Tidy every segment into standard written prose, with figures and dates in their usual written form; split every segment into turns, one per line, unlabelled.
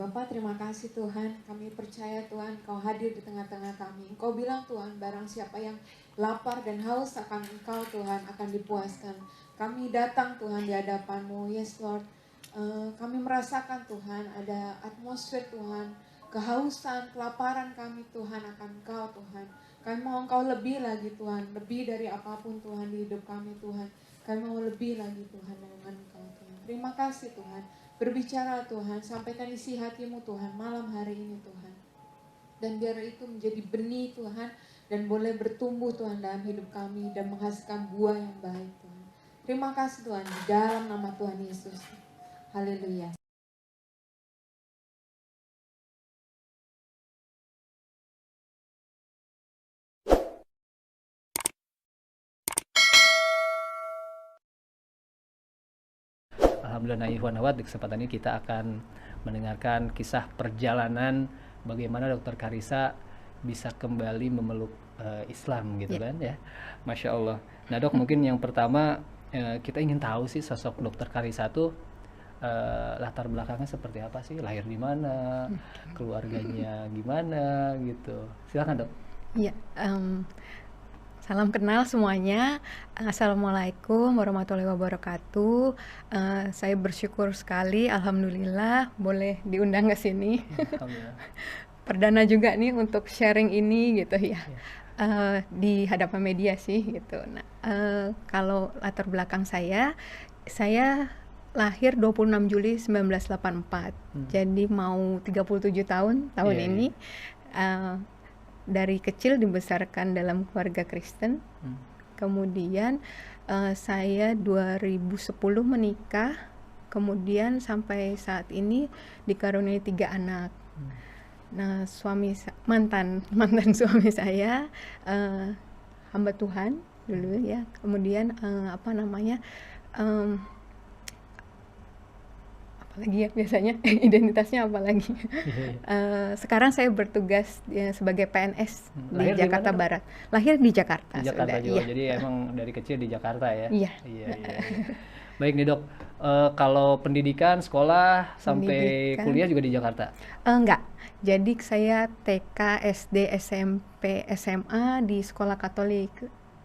Bapak, terima kasih Tuhan, kami percaya Tuhan Kau hadir di tengah-tengah kami. Kau bilang Tuhan, barang siapa yang lapar dan haus akan Engkau Tuhan akan dipuaskan. Kami datang Tuhan di hadapan-Mu, yes Lord. Kami merasakan Tuhan ada atmosfer Tuhan, kehausan, kelaparan kami Tuhan akan Engkau Tuhan. Kami mau Engkau lebih lagi Tuhan, lebih dari apapun Tuhan di hidup kami Tuhan. Kami mau lebih lagi Tuhan dengan Engkau Tuhan. Terima kasih Tuhan. Berbicara Tuhan, sampaikan isi hati-Mu Tuhan malam hari ini Tuhan. Dan biar itu menjadi benih Tuhan dan boleh bertumbuh Tuhan dalam hidup kami dan menghasilkan buah yang baik Tuhan. Terima kasih Tuhan di dalam nama Tuhan Yesus. Haleluya.
Alhamdulillah Ikhwan Akhwat, di kesempatan ini kita akan mendengarkan kisah perjalanan bagaimana Dokter Karissa bisa kembali memeluk Islam gitu kan ya. Masya Allah. Nah dok, mungkin yang pertama kita ingin tahu sih sosok Dokter Karissa tuh latar belakangnya seperti apa sih, lahir di mana, keluarganya gimana gitu. Silakan dok.
Iya, salam kenal semuanya. Assalamualaikum warahmatullahi wabarakatuh. Saya bersyukur sekali, alhamdulillah boleh diundang ke sini.
Alhamdulillah.
Perdana juga nih untuk sharing ini gitu ya. Di hadapan media sih gitu. Nah, kalau latar belakang saya lahir 26 Juli 1984. Jadi mau 37 tahun ini. Dari kecil dibesarkan dalam keluarga Kristen. Kemudian saya 2010 menikah. Kemudian sampai saat ini dikaruniai 3 anak. Nah, mantan suami saya hamba Tuhan dulu ya. Kemudian apalagi ya biasanya identitasnya apalagi. Sekarang saya bertugas sebagai PNS di Jakarta Barat. Lahir di Jakarta.
Di Jakarta juga. Iya. Jadi emang dari kecil di Jakarta ya.
Iya.
Baik nih dok, kalau pendidikan, sekolah sampai kuliah juga di Jakarta?
Enggak. Jadi saya TK, SD, SMP, SMA di sekolah Katolik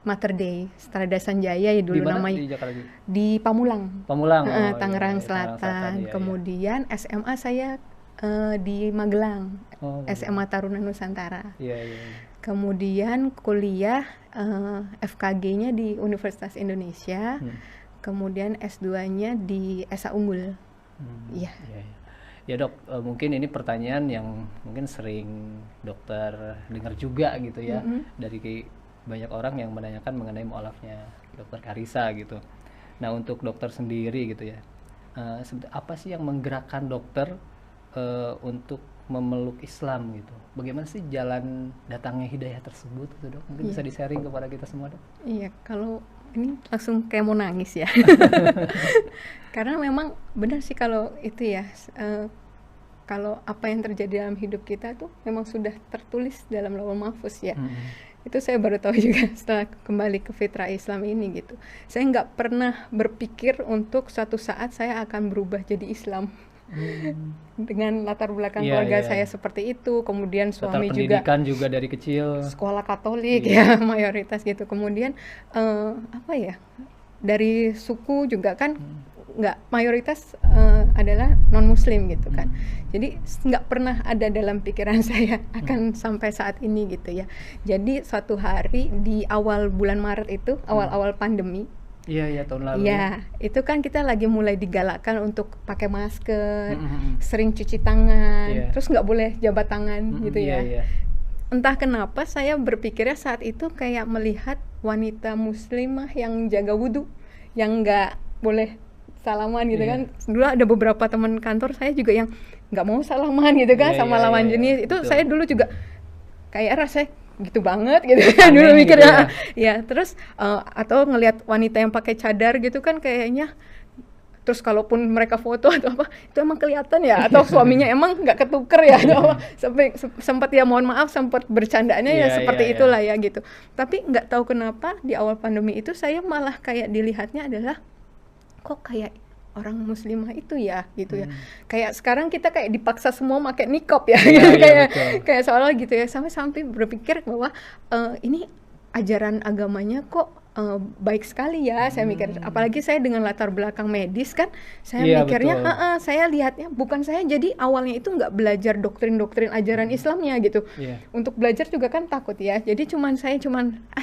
Mater Dei, Strada Sanjaya ya dulu namanya.
Di Jakarta?
Di Pamulang. Tangerang Selatan.
Iya,
kemudian SMA saya di Magelang, SMA Taruna Nusantara.
Iya.
Kemudian kuliah FKG-nya di Universitas Indonesia. Kemudian S2-nya di Esa Unggul. Iya.
Ya dok, mungkin ini pertanyaan yang mungkin sering dokter dengar juga gitu ya, dari banyak orang yang menanyakan mengenai mualafnya Dokter Karissa gitu. Nah untuk dokter sendiri gitu ya, apa sih yang menggerakkan dokter untuk memeluk Islam gitu? Bagaimana sih jalan datangnya hidayah tersebut gitu dok? Mungkin bisa di-sharing kepada kita semua dok?
Iya, kalau ini langsung kayak mau nangis ya. Karena memang benar sih kalau itu ya, kalau apa yang terjadi dalam hidup kita tuh memang sudah tertulis dalam Lauhul Mahfuz ya. Itu saya baru tahu juga setelah kembali ke fitrah Islam ini gitu. Saya nggak pernah berpikir untuk suatu saat saya akan berubah jadi Islam. Dengan latar belakang keluarga saya seperti itu, kemudian suami juga
pendidikan juga dari kecil
sekolah Katolik ya mayoritas gitu. Kemudian dari suku juga kan nggak mayoritas adalah non muslim gitu kan. Jadi nggak pernah ada dalam pikiran saya akan sampai saat ini gitu ya. Jadi suatu hari di awal bulan Maret itu, awal-awal pandemi.
Iya tahun lalu.
Iya, itu kan kita lagi mulai digalakkan untuk pakai masker, sering cuci tangan, terus nggak boleh jabat tangan gitu ya. Entah kenapa saya berpikirnya saat itu kayak melihat wanita muslimah yang jaga wudhu, yang nggak boleh salaman gitu kan. Dulu ada beberapa teman kantor saya juga yang nggak mau salaman gitu kan sama lawan jenis. Itu betul. Saya dulu juga kayak rasanya gitu banget gitu kan dulu mikirnya gitu ya. Terus atau ngelihat wanita yang pakai cadar gitu kan kayaknya, terus kalaupun mereka foto atau apa itu emang kelihatan ya, atau suaminya emang nggak ketuker ya atau apa. Sampai sempat ya mohon maaf sempat bercandanya ya seperti itulah ya gitu. Tapi nggak tahu kenapa di awal pandemi itu saya malah kayak dilihatnya adalah kok kayak orang muslimah itu ya gitu ya. Kayak sekarang kita kayak dipaksa semua pakai niqab ya, kayak seolah gitu ya, sampai berpikir bahwa ini ajaran agamanya kok baik sekali ya. Saya mikir, apalagi saya dengan latar belakang medis kan, saya mikirnya saya lihatnya bukan, saya jadi awalnya itu nggak belajar doktrin ajaran Islamnya gitu. Untuk belajar juga kan takut ya, jadi saya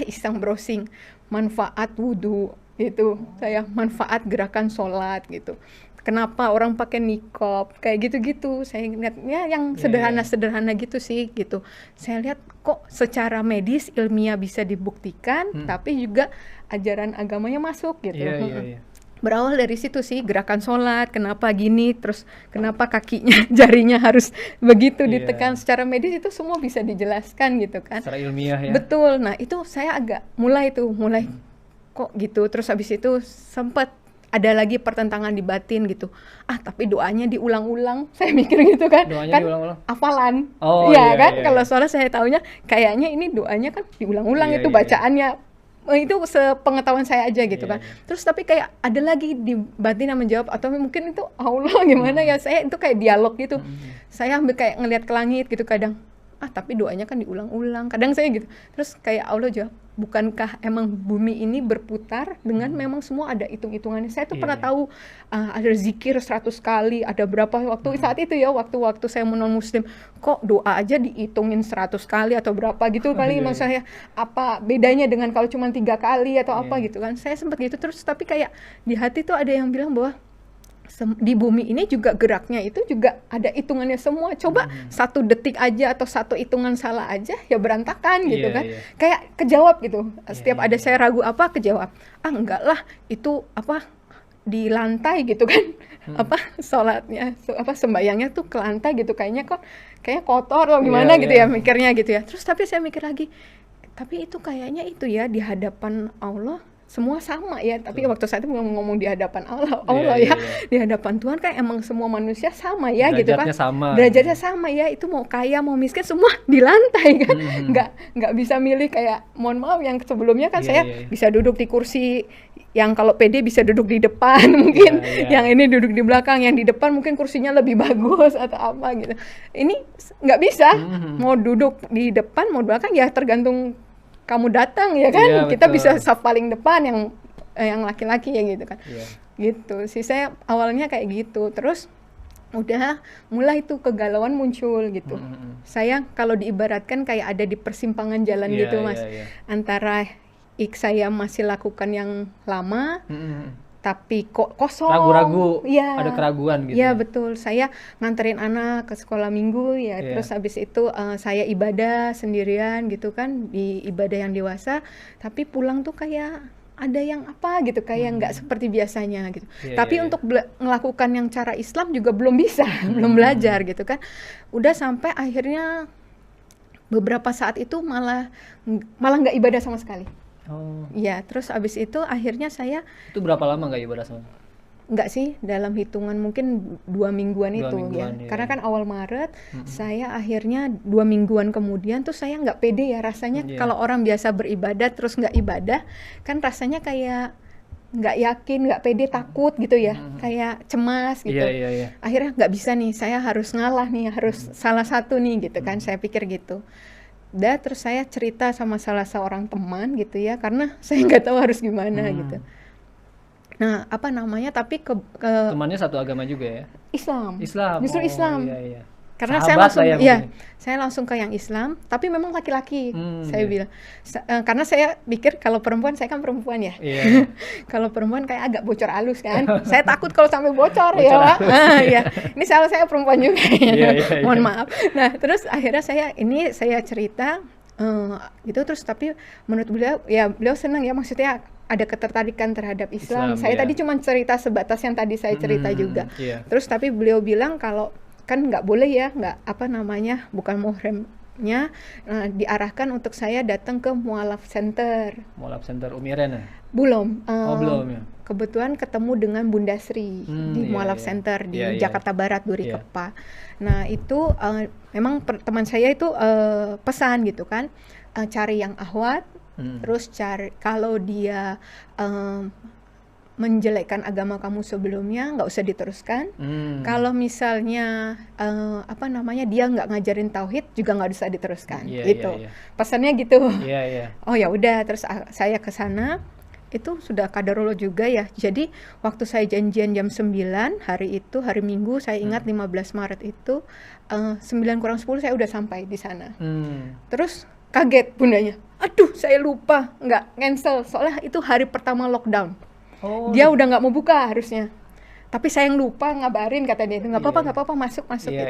iseng browsing manfaat wudhu gitu, saya manfaat gerakan sholat gitu, kenapa orang pakai niqab kayak gitu-gitu. Saya lihatnya yang sederhana gitu sih gitu. Saya lihat kok secara medis ilmiah bisa dibuktikan, tapi juga ajaran agamanya masuk gitu. Berawal dari situ sih, gerakan sholat kenapa gini, terus kenapa kakinya jarinya harus begitu ditekan, secara medis itu semua bisa dijelaskan gitu kan,
secara ilmiah ya.
Betul. Nah itu saya agak mulai kok gitu. Terus habis itu sempat ada lagi pertentangan di batin gitu. Tapi doanya diulang-ulang. Saya mikir gitu kan.
Doanya
kan
diulang-ulang.
Hafalan.
Iya
Kan. Kalau soalnya saya taunya kayaknya ini doanya kan diulang-ulang itu bacaannya. Itu sepengetahuan saya aja gitu kan. Terus tapi kayak ada lagi di batin yang menjawab, atau mungkin itu Allah gimana ya. Saya itu kayak dialog gitu. Saya ambil kayak ngelihat ke langit gitu kadang. Tapi doanya kan diulang-ulang. Kadang saya gitu. Terus kayak Allah jawab, bukankah emang bumi ini berputar dengan memang semua ada hitung-hitungannya. Saya tuh pernah tahu ada zikir 100 kali, ada berapa waktu saat itu ya, waktu saya non muslim, kok doa aja dihitungin 100 kali atau berapa gitu kali. Maksud saya apa bedanya dengan kalau cuma 3 kali atau apa gitu kan. Saya sempat gitu. Terus tapi kayak di hati tuh ada yang bilang bahwa di bumi ini juga geraknya itu juga ada hitungannya semua. Coba 1 detik aja atau 1 hitungan salah aja ya berantakan gitu kan. Kayak kejawab gitu. Setiap ada saya ragu apa, kejawab. Enggak lah, itu apa di lantai gitu kan. Sholatnya sembayangnya tuh ke lantai gitu, kayaknya kotor atau gimana gitu ya mikirnya gitu ya. Terus tapi saya mikir lagi, tapi itu kayaknya itu ya di hadapan Allah semua sama ya, tapi waktu saat itu ngomong di hadapan Allah di hadapan Tuhan kan emang semua manusia sama ya gitu kan, derajatnya sama ya, itu mau kaya mau miskin semua di lantai kan, nggak bisa milih kayak mohon maaf yang sebelumnya kan saya bisa duduk di kursi yang kalau PD bisa duduk di depan mungkin, yang ini duduk di belakang, yang di depan mungkin kursinya lebih bagus atau apa gitu. Ini nggak bisa, mau duduk di depan mau di belakang ya tergantung kamu datang ya kan, kita bisa saf paling depan yang laki-laki ya gitu kan, gitu sih saya awalnya kayak gitu. Terus udah mulai tuh kegalauan muncul gitu. Saya kalau diibaratkan kayak ada di persimpangan jalan gitu mas, antara saya masih lakukan yang lama, tapi kok kosong,
ragu-ragu, ada keraguan gitu.
Iya betul, saya nganterin anak ke sekolah minggu ya, terus habis itu saya ibadah sendirian gitu kan, di ibadah yang dewasa, tapi pulang tuh kayak ada yang apa gitu, kayak nggak seperti biasanya gitu. Tapi untuk melakukan yang cara Islam juga belum bisa, belum belajar gitu kan. Udah sampai akhirnya beberapa saat itu malah nggak ibadah sama sekali. Ya, terus abis itu akhirnya saya. Itu
berapa lama nggak ibadah sama?
Nggak sih, dalam hitungan mungkin 2 mingguan itu ya. Karena kan awal Maret, saya akhirnya 2 mingguan kemudian tuh saya nggak pede ya rasanya. Kalau orang biasa beribadah terus nggak ibadah, kan rasanya kayak nggak yakin, nggak pede, takut gitu ya, kayak cemas gitu. Akhirnya nggak bisa nih, saya harus ngalah nih, harus salah satu nih gitu kan, saya pikir gitu. Terus saya cerita sama salah seorang teman gitu ya, karena saya nggak tahu harus gimana gitu. Nah tapi
temannya satu agama juga ya?
Islam.
Justru
Islam. Karena saya langsung ke yang Islam, tapi memang laki-laki. Saya bilang karena saya pikir kalau perempuan, saya kan perempuan ya. Kalau perempuan kayak agak bocor halus kan. Saya takut kalau sampai bocor ya. Ini salah saya perempuan juga ya. Mohon maaf. Nah terus akhirnya saya cerita gitu, terus tapi menurut beliau senang ya, maksudnya ada ketertarikan terhadap Islam. Saya tadi cuma cerita sebatas yang tadi saya cerita juga. Terus tapi beliau bilang kalau kan nggak boleh ya, bukan muhrimnya, diarahkan untuk saya datang ke Mualaf Center.
Mualaf Center Umiren ya?
Belum.
Belum ya?
Kebetulan ketemu dengan Bunda Sri di Mualaf Center di Jakarta Barat, Duri Kepa. Nah itu memang teman saya itu pesan gitu kan, cari yang ahwat, terus cari kalau dia menjelekkan agama kamu sebelumnya nggak usah diteruskan. Kalau misalnya dia nggak ngajarin tauhid juga nggak usah diteruskan, gitu. Pesannya gitu. Oh ya udah, terus saya ke sana. Itu sudah qadarullah juga ya. Jadi waktu saya janjian jam 9 hari Minggu, saya ingat 15 Maret itu 9 kurang 10 saya udah sampai di sana. Terus kaget bundanya, aduh saya lupa nggak cancel, soalnya itu hari pertama lockdown. Dia udah nggak mau buka harusnya, tapi saya yang lupa ngabarin, kata dia, nggak apa-apa masuk gitu.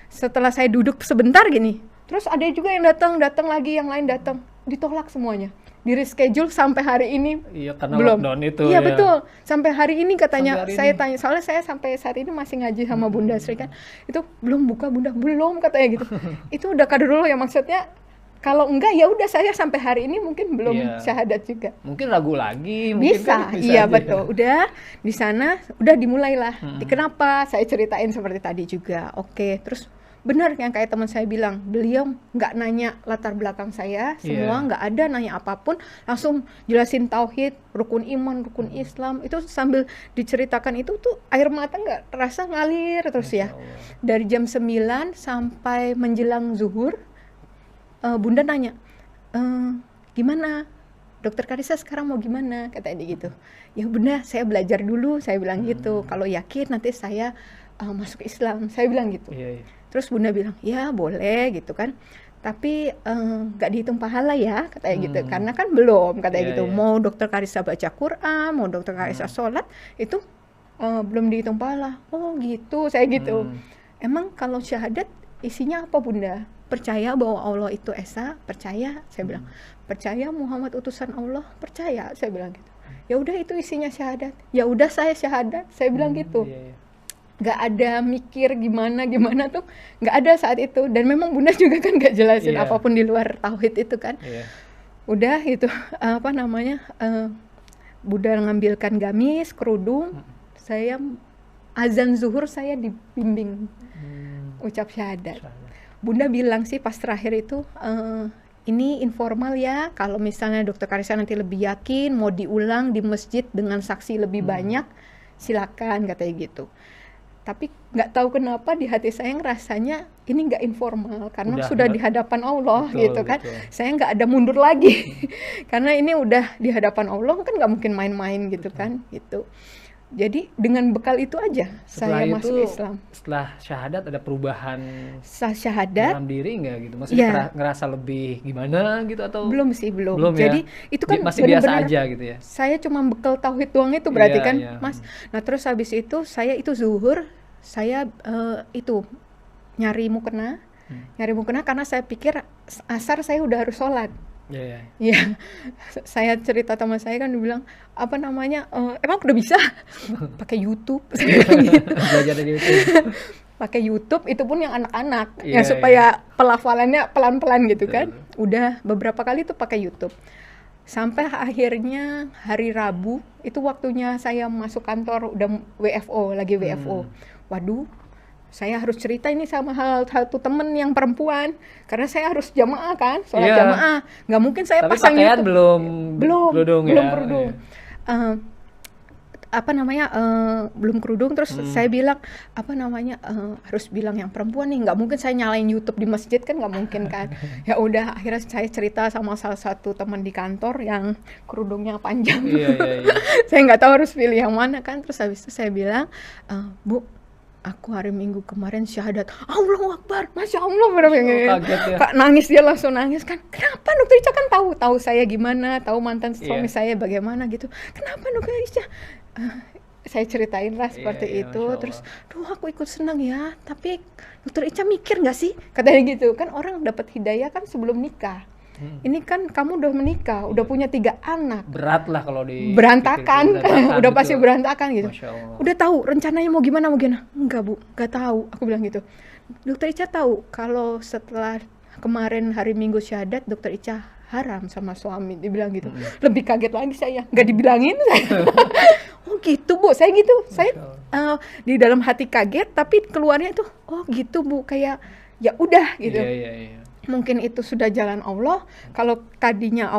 Setelah saya duduk sebentar gini, terus ada juga yang datang lagi, yang lain datang, ditolak semuanya, di reschedule sampai hari ini.
Karena
belum.
Lockdown itu.
Betul, sampai hari ini katanya. Saya tanya, soalnya saya sampai saat ini masih ngaji sama Bunda Sri kan, itu belum buka Bunda, belum katanya gitu. Itu udah kadar ya, maksudnya kalau enggak ya udah saya sampai hari ini mungkin belum syahadat juga.
Mungkin ragu lagi.
Bisa betul. Udah di sana, udah dimulailah. Kenapa? Saya ceritain seperti tadi juga. Oke, terus benar yang kayak teman saya bilang, beliau nggak nanya latar belakang saya, semua nggak ada nanya apapun, langsung jelasin tauhid, rukun iman, rukun Islam, itu sambil diceritakan itu tuh air mata nggak terasa ngalir terus ya. Dari jam 9 sampai menjelang zuhur, Bunda nanya, gimana? Dokter Karissa sekarang mau gimana? Katanya dia gitu. Ya Bunda, saya belajar dulu, saya bilang gitu. Kalau yakin nanti saya masuk Islam, saya bilang gitu. Terus Bunda bilang, ya boleh gitu kan, tapi nggak dihitung pahala ya, katanya gitu, karena kan belum, katanya gitu. Mau Dokter Karissa baca Quran, mau Dokter Karissa sholat, itu belum dihitung pahala. Oh gitu, saya gitu. Emang kalau syahadat isinya apa Bunda? Percaya bahwa Allah itu Esa, percaya, saya bilang. Percaya Muhammad utusan Allah, percaya, saya bilang gitu. Ya udah itu isinya syahadat. Ya udah saya syahadat, saya bilang gitu. Gak ada mikir gimana tuh, gak ada saat itu. Dan memang Bunda juga kan gak jelasin apapun di luar tauhid itu kan. Udah itu Bunda ngambilkan gamis, kerudung, saya azan zuhur saya dibimbing ucap syahadat. Bunda bilang sih pas terakhir itu, ini informal ya, kalau misalnya Dokter Karissa nanti lebih yakin mau diulang di masjid dengan saksi lebih banyak, silakan, katanya gitu. Tapi nggak tahu kenapa di hati saya ngerasanya ini nggak informal, karena sudah di hadapan Allah, gitu kan. Saya nggak ada mundur lagi karena ini udah di hadapan Allah kan, nggak mungkin main-main gitu kan, gitu. Jadi dengan bekal itu aja saya masuk Islam.
Setelah syahadat ada perubahan
syahadat
dalam diri nggak gitu? Maksudnya ngerasa lebih gimana gitu atau?
Belum. Jadi itu kan
masih biasa aja gitu ya?
Saya cuma bekal tauhid doang itu berarti kan, Mas. Nah terus habis itu saya itu zuhur, saya itu nyari mukena karena saya pikir asar saya udah harus sholat. Ya, saya cerita teman saya kan, dibilang emang udah bisa pakai YouTube,
belajar dari YouTube.
Pakai YouTube itu pun yang anak-anak, yang supaya pelafalannya pelan-pelan gitu kan. Udah beberapa kali tuh pakai YouTube. Sampai akhirnya hari Rabu itu waktunya saya masuk kantor, udah lagi WFO. Waduh, saya harus cerita ini sama satu temen yang perempuan, karena saya harus jamaah kan, sholat jamaah, nggak mungkin saya
tapi
pasang
pakaian
YouTube. belum kerudung. Belum kerudung, terus saya bilang harus bilang yang perempuan nih, nggak mungkin saya nyalain YouTube di masjid kan, nggak mungkin kan. Ya udah, akhirnya saya cerita sama salah satu teman di kantor yang kerudungnya panjang. Saya nggak tahu harus pilih yang mana kan. Terus habis itu saya bilang, Bu, aku hari Minggu kemarin syahadat. Allahu Akbar, Masya Allah, Kak nangis, dia langsung nangis kan. Kenapa Dokter Ica kan tahu saya gimana, tahu mantan suami saya bagaimana gitu. Kenapa Dokter Ica? Saya ceritain lah seperti itu. Terus, aku ikut senang ya. Tapi Dokter Ica mikir nggak sih? Katanya gitu kan, orang dapat hidayah kan sebelum nikah. Ini kan kamu udah menikah, udah punya 3 anak.
Berat lah kalau di
berantakan udah pasti berantakan gitu. Udah tahu rencananya mau gimana? Enggak Bu, enggak tahu. Aku bilang gitu. Dokter Ica tahu kalau setelah kemarin hari Minggu syahadat, Dokter Ica haram sama suami, dibilang gitu. Lebih kaget lagi saya, nggak dibilangin saya. Oh gitu Bu, saya gitu. Saya di dalam hati kaget, tapi keluarnya itu oh gitu Bu, kayak ya udah gitu. mungkin itu sudah jalan Allah. Kalau tadinya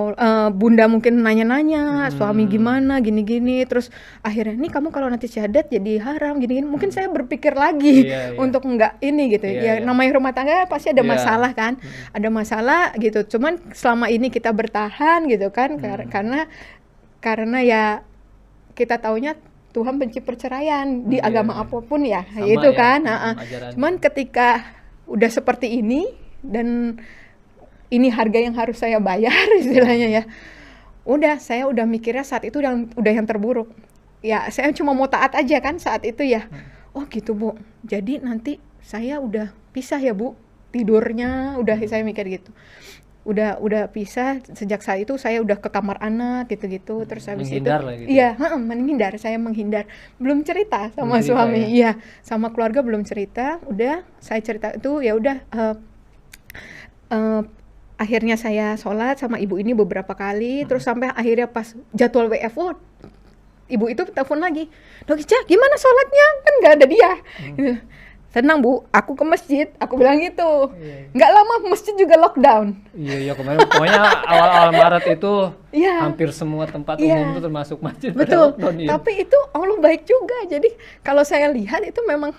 bunda mungkin nanya-nanya suami gimana gini-gini, terus akhirnya nih kamu kalau nanti syahadat jadi haram gini-gini, mungkin saya berpikir lagi untuk enggak ini gitu ya. Namanya rumah tangga pasti ada masalah kan, ada masalah gitu. Cuman selama ini kita bertahan gitu kan, karena ya kita taunya Tuhan benci perceraian di agama apapun ya, itu kan. Cuman ketika udah seperti ini dan ini harga yang harus saya bayar istilahnya ya, saya udah mikirnya saat itu udah yang terburuk ya, saya cuma mau taat aja kan saat itu ya. Oh gitu Bu, jadi nanti saya udah pisah ya Bu, tidurnya udah, saya mikir gitu, udah pisah. Sejak saat itu saya udah ke kamar anak gitu-gitu, terus habis itu
gitu.
Iya, saya menghindar, belum cerita sama suami ya? Iya, sama keluarga belum cerita. Udah saya cerita itu ya udah, akhirnya saya sholat sama ibu ini beberapa kali, terus sampai akhirnya pas jadwal WFO, ibu itu telepon lagi, Dok Ica gimana sholatnya, kan nggak ada dia. Tenang Bu, aku ke masjid, aku bilang gitu. Nggak lama masjid juga lockdown.
Iya kemarin pokoknya awal-awal Maret itu hampir semua tempat umum itu termasuk masjid.
Betul, tapi itu Allah baik juga. Jadi kalau saya lihat itu memang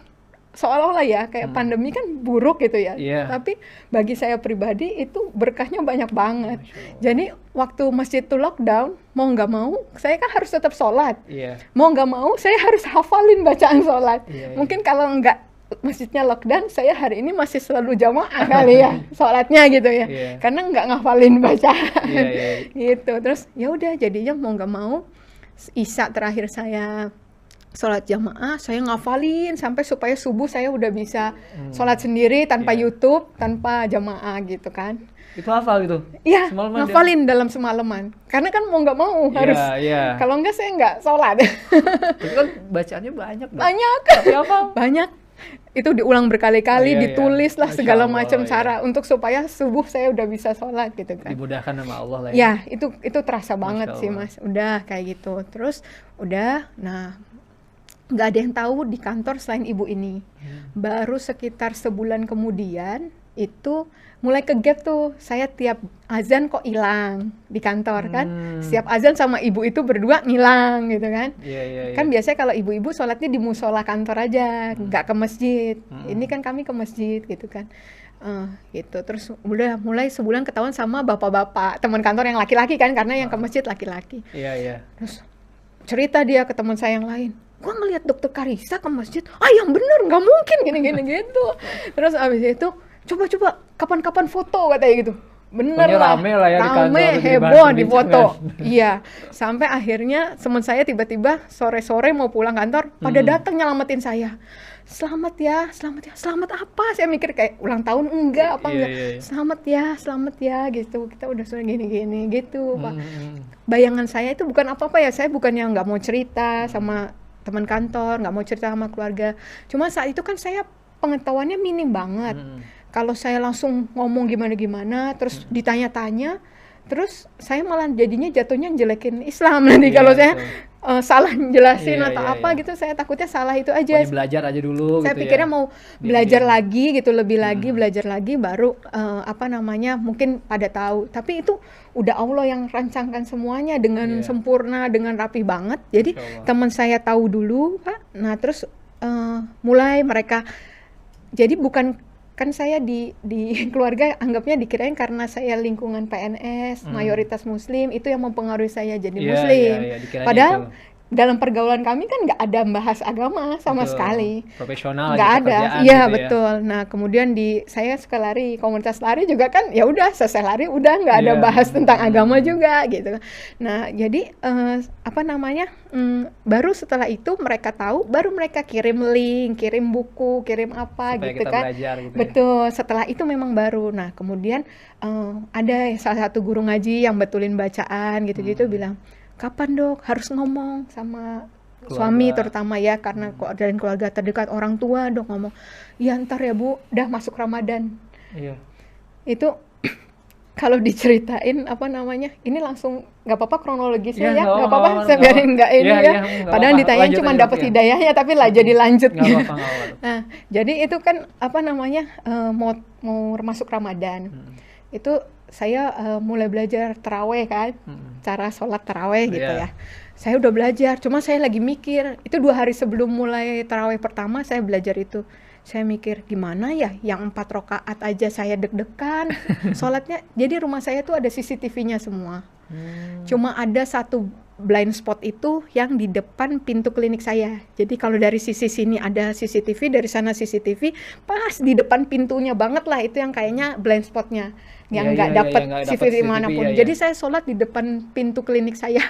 seolah-olah ya kayak pandemi kan buruk gitu ya, tapi bagi saya pribadi itu berkahnya banyak banget. Jadi waktu masjid itu lockdown, mau nggak mau saya kan harus tetap sholat, mau nggak mau saya harus hafalin bacaan sholat. Mungkin kalau nggak masjidnya lockdown, saya hari ini masih selalu jamaah kali ya sholatnya gitu ya, karena nggak ngafalin bacaan gitu. Terus ya udah jadinya mau nggak mau Isya terakhir saya sholat jamaah, saya ngafalin sampai supaya subuh saya udah bisa sholat sendiri tanpa YouTube, tanpa jamaah gitu kan.
Itu hafal gitu?
Iya, ngafalin dalam semalaman. Karena kan mau nggak mau harus, kalau enggak saya nggak sholat.
Itu kan bacaannya banyak.
Banyak.
Tapi apa?
Banyak. Itu diulang berkali-kali, ditulis lah segala macam cara untuk supaya subuh saya udah bisa sholat gitu kan.
Dimudahkan sama Allah lah ya.
Ya, itu terasa banget sih Mas. Udah kayak gitu. Terus udah, nah nggak ada yang tahu di kantor selain ibu ini. Baru sekitar sebulan kemudian itu mulai ke gap tuh, saya tiap azan kok hilang di kantor kan. Setiap azan sama ibu itu berdua ngilang gitu kan. Kan biasanya kalau ibu-ibu sholatnya di musola kantor aja, nggak ke masjid. Ini kan kami ke masjid gitu kan. Gitu. Terus udah mulai sebulan ketahuan sama bapak-bapak teman kantor yang laki-laki kan, karena yang ke masjid laki-laki. Terus cerita dia ke teman saya yang lain, gua ngelihat Dokter Karissa ke masjid, yang bener nggak mungkin gini-gini gitu. Terus abis itu coba kapan-kapan foto katanya gitu. Bener lah,
rame lah ya,
rame, heboh di foto. Iya, sampai akhirnya teman saya tiba-tiba sore-sore mau pulang kantor, pada datang nyelamatin saya. Selamat ya, selamat apa? Saya mikir kayak ulang tahun enggak selamat ya gitu. Kita udah sudah gini-gini gitu, Pak. Bayangan saya itu bukan apa-apa ya, saya bukan yang nggak mau cerita sama teman kantor, nggak mau cerita sama keluarga. Cuma saat itu kan saya pengetahuannya minim banget. Kalau saya langsung ngomong gimana-gimana, terus ditanya-tanya, terus saya malah jadinya jatuhnya jelekin Islam nanti kalau saya salah jelasin atau apa gitu. Saya takutnya salah itu aja.
Pokoknya belajar aja dulu.
Saya
gitu
pikirnya
ya.
Mau belajar lagi gitu, lebih lagi belajar lagi baru mungkin pada tahu. Tapi itu udah Allah yang rancangkan semuanya dengan sempurna, dengan rapi banget. Jadi teman saya tahu dulu, Pak. Nah terus mulai mereka, jadi bukan kan saya di keluarga anggapnya dikirain karena saya lingkungan PNS mayoritas muslim itu yang mempengaruhi saya jadi muslim. Padahal itu, dalam pergaulan kami kan nggak ada bahas agama sama sekali.
Profesional
nggak ada.
gitu
Iya betul. Nah kemudian saya suka lari, komunitas lari juga kan ya udah selesai lari udah nggak ada bahas tentang agama juga gitu. Nah jadi baru setelah itu mereka tahu, baru mereka kirim link, kirim buku, kirim apa supaya gitu kan.
Belajar, gitu
betul. Setelah itu memang baru. Nah kemudian ada salah satu guru ngaji yang betulin bacaan gitu-gitu bilang, kapan Dok harus ngomong sama keluarga, suami terutama ya, karena dari keluarga terdekat, orang tua Dok ngomong, ya ntar ya Bu, udah masuk Ramadan. Itu kalau diceritain apa namanya, ini langsung nggak apa-apa kronologisnya
Ya,
ya, nggak
nggak
apa-apa,
apa-apa,
saya
nggak
biarin nggak ini
Iya,
ya.
iya, nggak
Padahal
apa-apa.
ditanyain
Lanjut
cuma
aja,
dapat
iya.
hidayahnya, tapi lah jadi lanjut.
Nggak apa-apa, nggak apa-apa.
Nah, jadi itu kan apa namanya, mau masuk Ramadan. Itu saya mulai belajar taraweh kan, cara sholat taraweh gitu
Iya.
ya. Saya udah belajar, cuma saya lagi mikir, itu 2 hari sebelum mulai taraweh pertama saya belajar itu. Saya mikir gimana ya, yang 4 rakaat aja saya deg-degan sholatnya. Jadi rumah saya tuh ada CCTV-nya semua. Cuma ada satu blind spot itu yang di depan pintu klinik saya. Jadi kalau dari sisi sini ada CCTV, dari sana CCTV, pas di depan pintunya banget lah, itu yang kayaknya blind spotnya, yang
Iya,
nggak
iya,
dapat
iya, nggak dapet
CCTV
CCTV,
manapun.
iya,
Jadi
iya.
saya sholat di depan pintu klinik saya,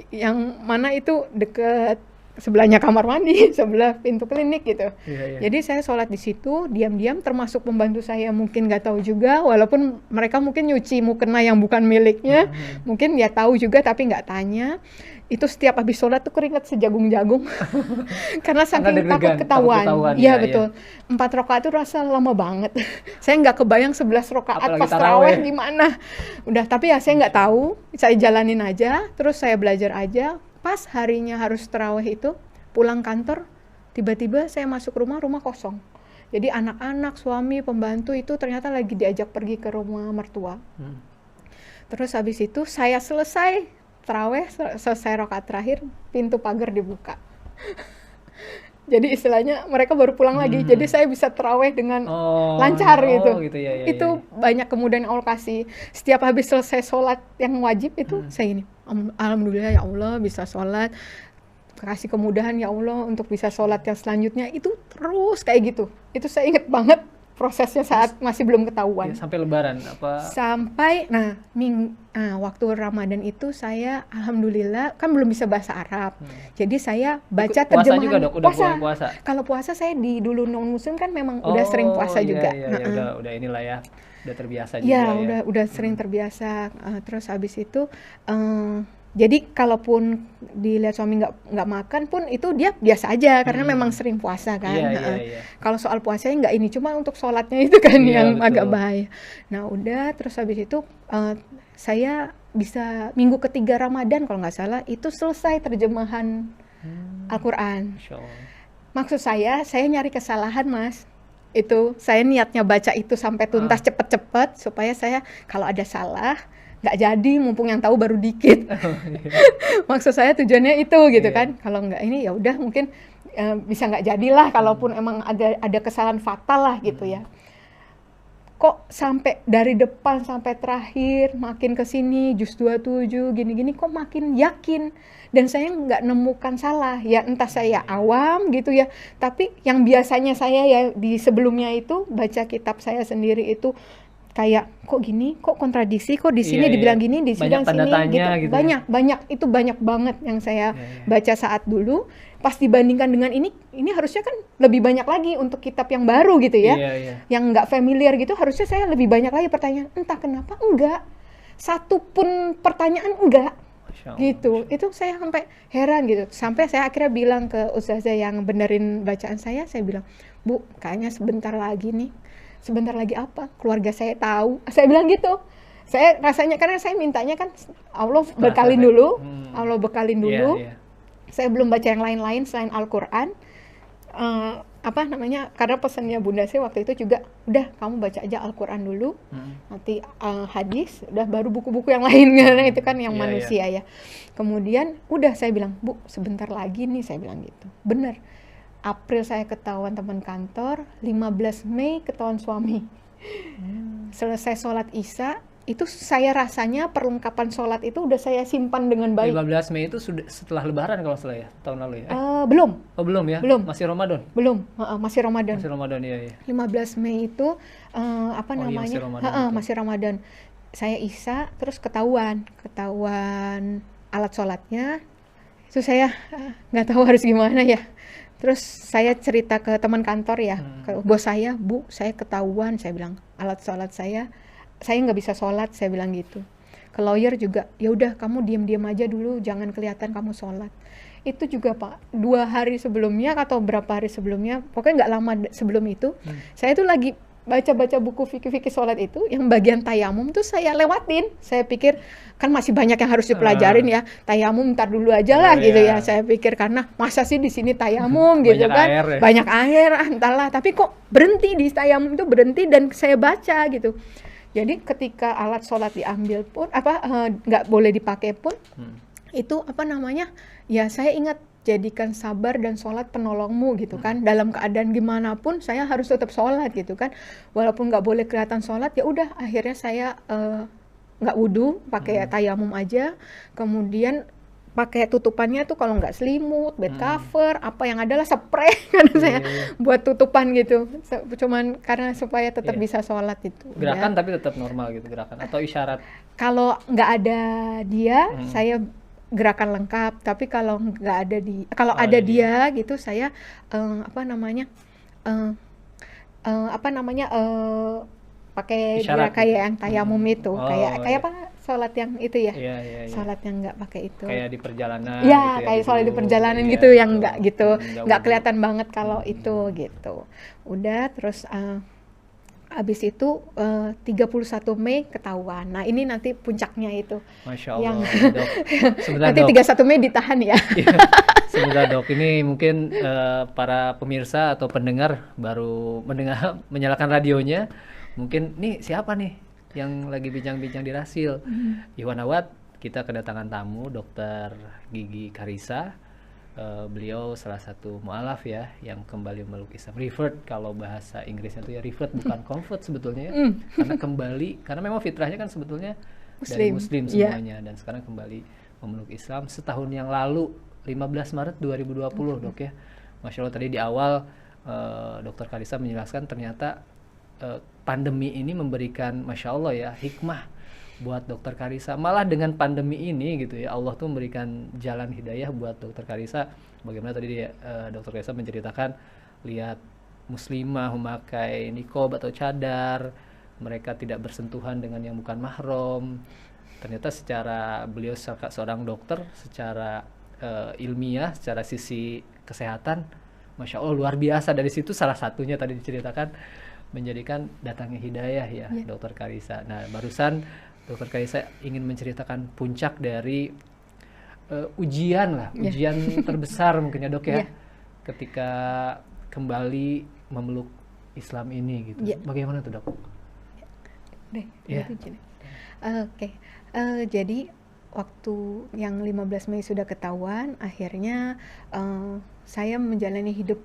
yang mana itu deket sebelahnya kamar mandi, sebelah pintu klinik gitu.
Iya, iya.
Jadi saya sholat di situ, diam-diam, termasuk pembantu saya mungkin nggak tahu juga, walaupun mereka mungkin nyuci mukena yang bukan miliknya, mungkin ya tahu juga tapi nggak tanya. Itu setiap habis sholat tuh keringat sejagung-jagung, karena saking
deg-degan,
takut ketahuan.
takut ketahuan,
Iya
iya,
betul. 4 rakaat itu rasa lama banget. Saya nggak kebayang 11 rakaat
Apalagi
pas
taraweh.
taraweh gimana. Udah, tapi ya saya nggak tahu, saya jalanin aja, terus saya belajar aja. Pas harinya harus taraweh itu, pulang kantor, tiba-tiba saya masuk rumah kosong. Jadi anak-anak, suami, pembantu itu ternyata lagi diajak pergi ke rumah mertua. Terus habis itu saya selesai taraweh, selesai rakaat terakhir, pintu pagar dibuka. Jadi istilahnya mereka baru pulang lagi, jadi saya bisa taraweh dengan lancar gitu.
Ya,
Itu banyak kemudahan yang Allah kasih. Setiap habis selesai sholat yang wajib itu saya ini, alhamdulillah ya Allah bisa sholat, kasih kemudahan ya Allah untuk bisa sholat yang selanjutnya. Itu terus kayak gitu. Itu saya ingat banget prosesnya saat masih belum ketahuan.
Ya, sampai Lebaran apa?
Sampai waktu Ramadan itu saya alhamdulillah kan belum bisa bahasa Arab. Jadi saya baca
Puasa
terjemahan.
juga dok, udah mulai puasa.
Kalau puasa saya dulu non muslim kan memang udah sering puasa juga.
Iya, udah inilah ya. Udah terbiasa juga
Ya,
ya.
udah sering terbiasa. Terus habis itu jadi kalaupun dilihat suami nggak makan pun itu dia biasa aja karena memang sering puasa kan.
Iya.
Kalau soal puasanya nggak ini, cuma untuk sholatnya itu kan yang
betul.
agak bahaya. Nah udah, terus habis itu saya bisa minggu ketiga Ramadan kalau nggak salah itu selesai terjemahan Al-Quran. Maksud saya nyari kesalahan mas. Itu saya niatnya baca itu sampai tuntas cepet-cepet supaya saya kalau ada salah nggak jadi, mumpung yang tahu baru dikit. Maksud saya tujuannya itu gitu kan. Kalau nggak ini ya udah mungkin bisa nggak jadilah, kalaupun emang ada kesalahan fatal lah gitu ya. Kok sampai dari depan sampai terakhir makin kesini juz 27 gini-gini kok makin yakin, dan saya nggak nemukan salah ya, entah saya awam gitu ya, tapi yang biasanya saya ya di sebelumnya itu baca kitab saya sendiri itu kayak kok gini, kok kontradiksi, kok di sini dibilang gini, di sini gitu. Banyak itu banyak banget yang saya baca saat dulu. Pas dibandingkan dengan ini harusnya kan lebih banyak lagi untuk kitab yang baru gitu ya. Yang nggak familiar gitu harusnya saya lebih banyak lagi pertanyaan. Entah kenapa enggak. Satu pun pertanyaan enggak. Gitu. Itu saya sampai heran gitu. Sampai saya akhirnya bilang ke ustazah yang benerin bacaan saya bilang, "Bu, kayaknya sebentar lagi nih." Sebentar lagi apa? Keluarga saya tahu. Saya bilang gitu. Saya rasanya karena saya mintanya kan Allah bekalin dulu. Allah bekalin dulu. Saya belum baca yang lain-lain selain Al-Quran. Karena pesannya bunda saya waktu itu juga, udah kamu baca aja Al-Quran dulu. Nanti hadis, udah baru buku-buku yang lain karena itu kan yang manusia ya. Kemudian udah saya bilang, "Bu, sebentar lagi nih," saya bilang gitu. Bener. April saya ketahuan teman kantor, 15 Mei ketahuan suami. Selesai sholat Isya, itu saya rasanya perlengkapan sholat itu udah saya simpan dengan baik.
15 Mei itu sudah setelah Lebaran kalau salah ya, tahun lalu ya?
Belum.
Oh belum ya?
Belum.
Masih Ramadan?
Belum, masih Ramadan.
Masih Ramadan, iya.
15 Mei itu
masih Ramadan.
Masih Ramadan. Saya Isya, terus ketahuan alat sholatnya. Itu saya nggak tahu harus gimana ya. Terus saya cerita ke teman kantor ya, ke bos saya, "Bu, saya ketahuan," saya bilang, "alat sholat saya nggak bisa sholat," saya bilang gitu. Ke lawyer juga, "Ya udah kamu diam-diam aja dulu, jangan kelihatan kamu sholat." Itu juga Pak, 2 hari sebelumnya atau berapa hari sebelumnya, pokoknya nggak lama sebelum itu, saya tuh lagi baca-baca buku fikih-fikih sholat itu, yang bagian tayamum tuh saya lewatin. Saya pikir kan masih banyak yang harus dipelajarin ya. Tayamum ntar dulu aja lah gitu ya. Saya pikir karena masa sih di sini tayamum gitu kan.
Air, ya?
Banyak air, entahlah. Tapi kok berhenti di tayamum itu berhenti dan saya baca gitu. Jadi ketika alat sholat diambil pun nggak boleh dipakai pun itu ya saya ingat, jadikan sabar dan sholat penolongmu gitu kan. Dalam keadaan gimana pun saya harus tetap sholat gitu kan. Walaupun nggak boleh kelihatan sholat, ya udah akhirnya saya nggak wudu, pakai tayamum aja. Kemudian pakai tutupannya tuh kalau nggak selimut, bed cover, apa yang adalah spray karena saya buat tutupan gitu. Cuman karena supaya tetap bisa sholat itu.
Gerakan tapi tetap normal gitu gerakan atau isyarat?
Kalau nggak ada dia, saya gerakan lengkap. Tapi kalau nggak ada ada dia gitu, saya pakai
isyarat
kayak yang tayamum itu, kayak apa sholat yang itu ya, sholat yang nggak pakai itu,
kayak di perjalanan
ya gitu kayak sholat di perjalanan gitu, yang nggak gitu, nggak kelihatan banget kalau itu gitu. Udah terus abis itu 31 Mei ketahuan. Nah ini nanti puncaknya itu.
Masya Allah,
yang
Dok.
Nanti 31 Mei ditahan ya.
Sebentar Dok, ini mungkin para pemirsa atau pendengar baru menyalakan radionya. Mungkin nih siapa nih yang lagi bincang-bincang di Rasil. Ikhwan Akhwat, kita kedatangan tamu Dr. Gigi Karissa. Beliau salah satu mu'alaf ya yang kembali memeluk Islam. Revert, kalau bahasa Inggrisnya itu ya revert, bukan convert sebetulnya ya. Karena kembali, karena memang fitrahnya kan sebetulnya dari Muslim semuanya, dan sekarang kembali memeluk Islam setahun yang lalu, 15 Maret 2020 Dok ya. Masya Allah, tadi di awal Dr. Karissa menjelaskan ternyata pandemi ini memberikan Masya Allah ya hikmah buat Dr. Karissa. Malah dengan pandemi ini gitu ya, Allah tuh memberikan jalan hidayah buat Dr. Karissa. Bagaimana tadi Dr. Karissa menceritakan, lihat muslimah memakai niqab atau cadar, mereka tidak bersentuhan dengan yang bukan mahram. Ternyata secara beliau seorang dokter, secara ilmiah, secara sisi kesehatan, Masya Allah luar biasa. Dari situ salah satunya tadi diceritakan menjadikan datangnya hidayah ya Dr. Karissa. Nah barusan Dr. Karissa ingin menceritakan puncak dari ujian lah, ujian terbesar mungkin ya Dok ya, ketika kembali memeluk Islam ini gitu. Bagaimana tuh Dok?
Jadi waktu yang 15 Mei sudah ketahuan, akhirnya saya menjalani hidup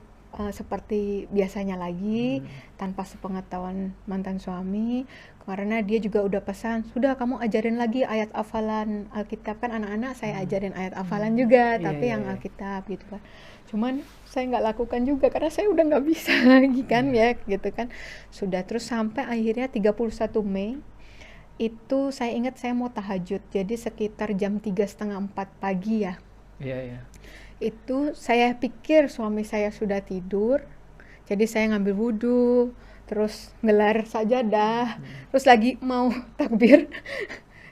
seperti biasanya lagi, tanpa sepengetahuan mantan suami, karena dia juga udah pesan, sudah kamu ajarin lagi ayat hafalan Alkitab. Kan anak-anak saya ajarin ayat hafalan juga, tapi yang Alkitab gitu kan. Cuman saya nggak lakukan juga karena saya udah nggak bisa lagi kan ya gitu kan. Sudah, terus sampai akhirnya 31 Mei itu saya ingat saya mau tahajud, jadi sekitar jam 3:30-4 pagi ya. Itu saya pikir suami saya sudah tidur, jadi saya ngambil wudhu, terus ngelar sajadah, terus lagi mau takbir,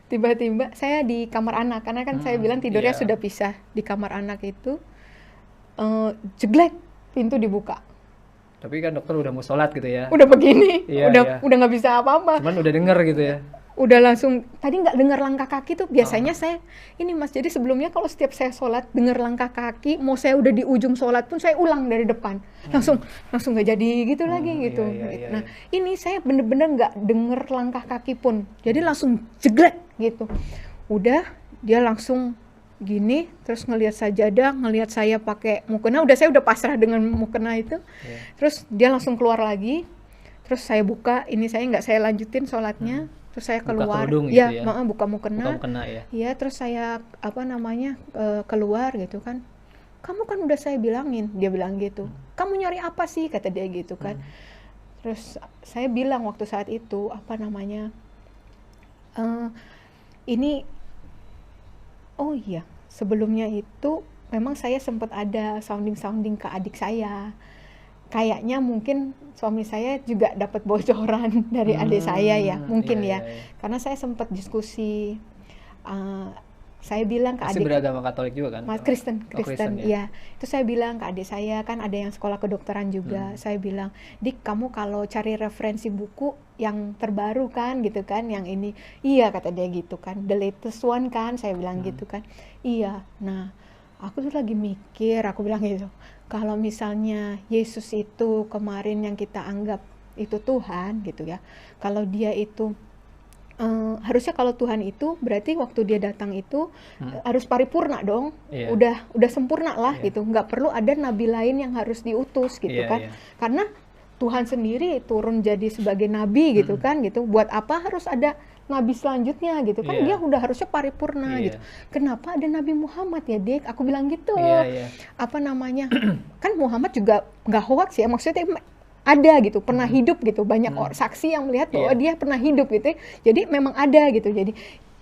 tiba-tiba saya di kamar anak, karena kan saya bilang tidurnya sudah pisah di kamar anak itu, jeglek pintu dibuka.
Tapi kan dokter udah mau sholat gitu ya?
Udah begini, udah nggak bisa apa-apa.
Cuman udah denger gitu ya?
Udah langsung, tadi nggak dengar langkah kaki tuh, biasanya saya, ini Mas, jadi sebelumnya kalau setiap saya sholat, dengar langkah kaki, mau saya udah di ujung sholat pun saya ulang dari depan, langsung nggak jadi gitu lagi gitu. Nah ini saya bener-bener nggak dengar langkah kaki pun, jadi langsung jeglek gitu. Udah, dia langsung gini, terus ngelihat sajadah, ngelihat saya pakai mukena, saya udah pasrah dengan mukena itu. Terus dia langsung keluar lagi, terus saya buka, ini saya lanjutin sholatnya. Terus saya keluar, buka mukena, ya terus saya keluar gitu kan. Kamu kan udah saya bilangin, dia bilang gitu. Kamu nyari apa sih, kata dia gitu kan. Terus saya bilang waktu saat itu ini, oh iya, sebelumnya itu memang saya sempat ada sounding ke adik saya. Kayaknya mungkin suami saya juga dapat bocoran dari adik saya ya, mungkin karena saya sempat diskusi Saya bilang ke
Masih
adik,
beragama Katolik juga kan?
Kristen,
ya.
iya. Itu saya bilang ke adik saya, kan ada yang sekolah kedokteran juga. Saya bilang, Dik, kamu kalau cari referensi buku yang terbaru kan, gitu kan, yang ini. Iya, kata dia gitu kan, the latest one kan, saya bilang gitu kan. Iya, nah aku tuh lagi mikir, aku bilang gitu, kalau misalnya Yesus itu kemarin yang kita anggap itu Tuhan gitu ya, kalau dia itu harusnya kalau Tuhan itu berarti waktu dia datang itu harus paripurna dong, udah sempurna lah gitu, nggak perlu ada nabi lain yang harus diutus gitu kan, karena Tuhan sendiri turun jadi sebagai nabi gitu kan gitu, buat apa harus ada nabi selanjutnya gitu kan, dia udah harusnya paripurna gitu. Kenapa ada Nabi Muhammad ya, Dik? Aku bilang gitu. Apa namanya? Kan Muhammad juga nggak hoax ya, maksudnya ada gitu, pernah hidup gitu, banyak saksi yang melihat bahwa dia pernah hidup gitu, jadi memang ada gitu. Jadi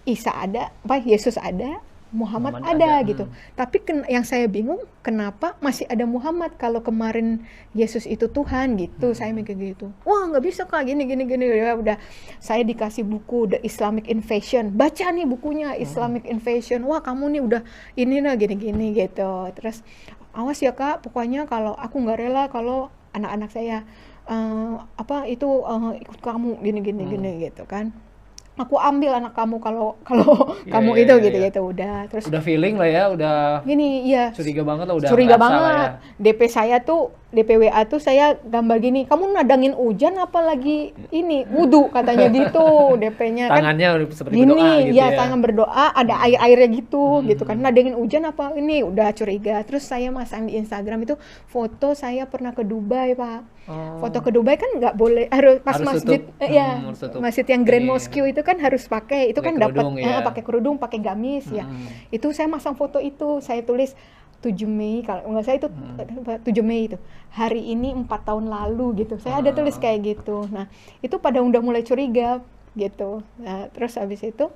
Isa ada, Yesus ada, Muhammad ada gitu. Tapi yang saya bingung, kenapa masih ada Muhammad kalau kemarin Yesus itu Tuhan gitu. Saya mikir gitu, wah nggak bisa Kak, gini ya udah. Saya dikasih buku The Islamic Invasion, baca nih bukunya Islamic Invasion, wah kamu nih udah ini lah gini gitu. Terus awas ya Kak, pokoknya kalau aku nggak rela kalau anak-anak saya ikut kamu gini gitu kan. Aku ambil anak kamu kalau kamu itu gitu. Udah, terus
udah feeling lah ya, udah
gini,
curiga banget lah, udah
curiga banget
ya.
DP saya tuh, DPWA tuh saya gambar gini, kamu nadangin hujan apalagi ini wudu katanya gitu. DP-nya
tangannya
kan
seperti
gini,
berdoa gitu ya,
tangan berdoa ada air-airnya gitu kan, nadangin hujan apa ini, udah curiga. Terus saya masang di Instagram itu foto saya pernah ke Dubai Pak. Foto ke Dubai kan nggak boleh, harus masjid masjid yang Grand Mosque itu kan harus pakai, itu kan dapat pakai kerudung, pakai gamis ya. Itu saya masang foto itu, saya tulis 7 Mei kalau nggak saya itu 7 Mei itu hari ini 4 tahun lalu gitu, saya ada tulis kayak gitu. Nah itu pada udah mulai curiga gitu. Nah terus habis itu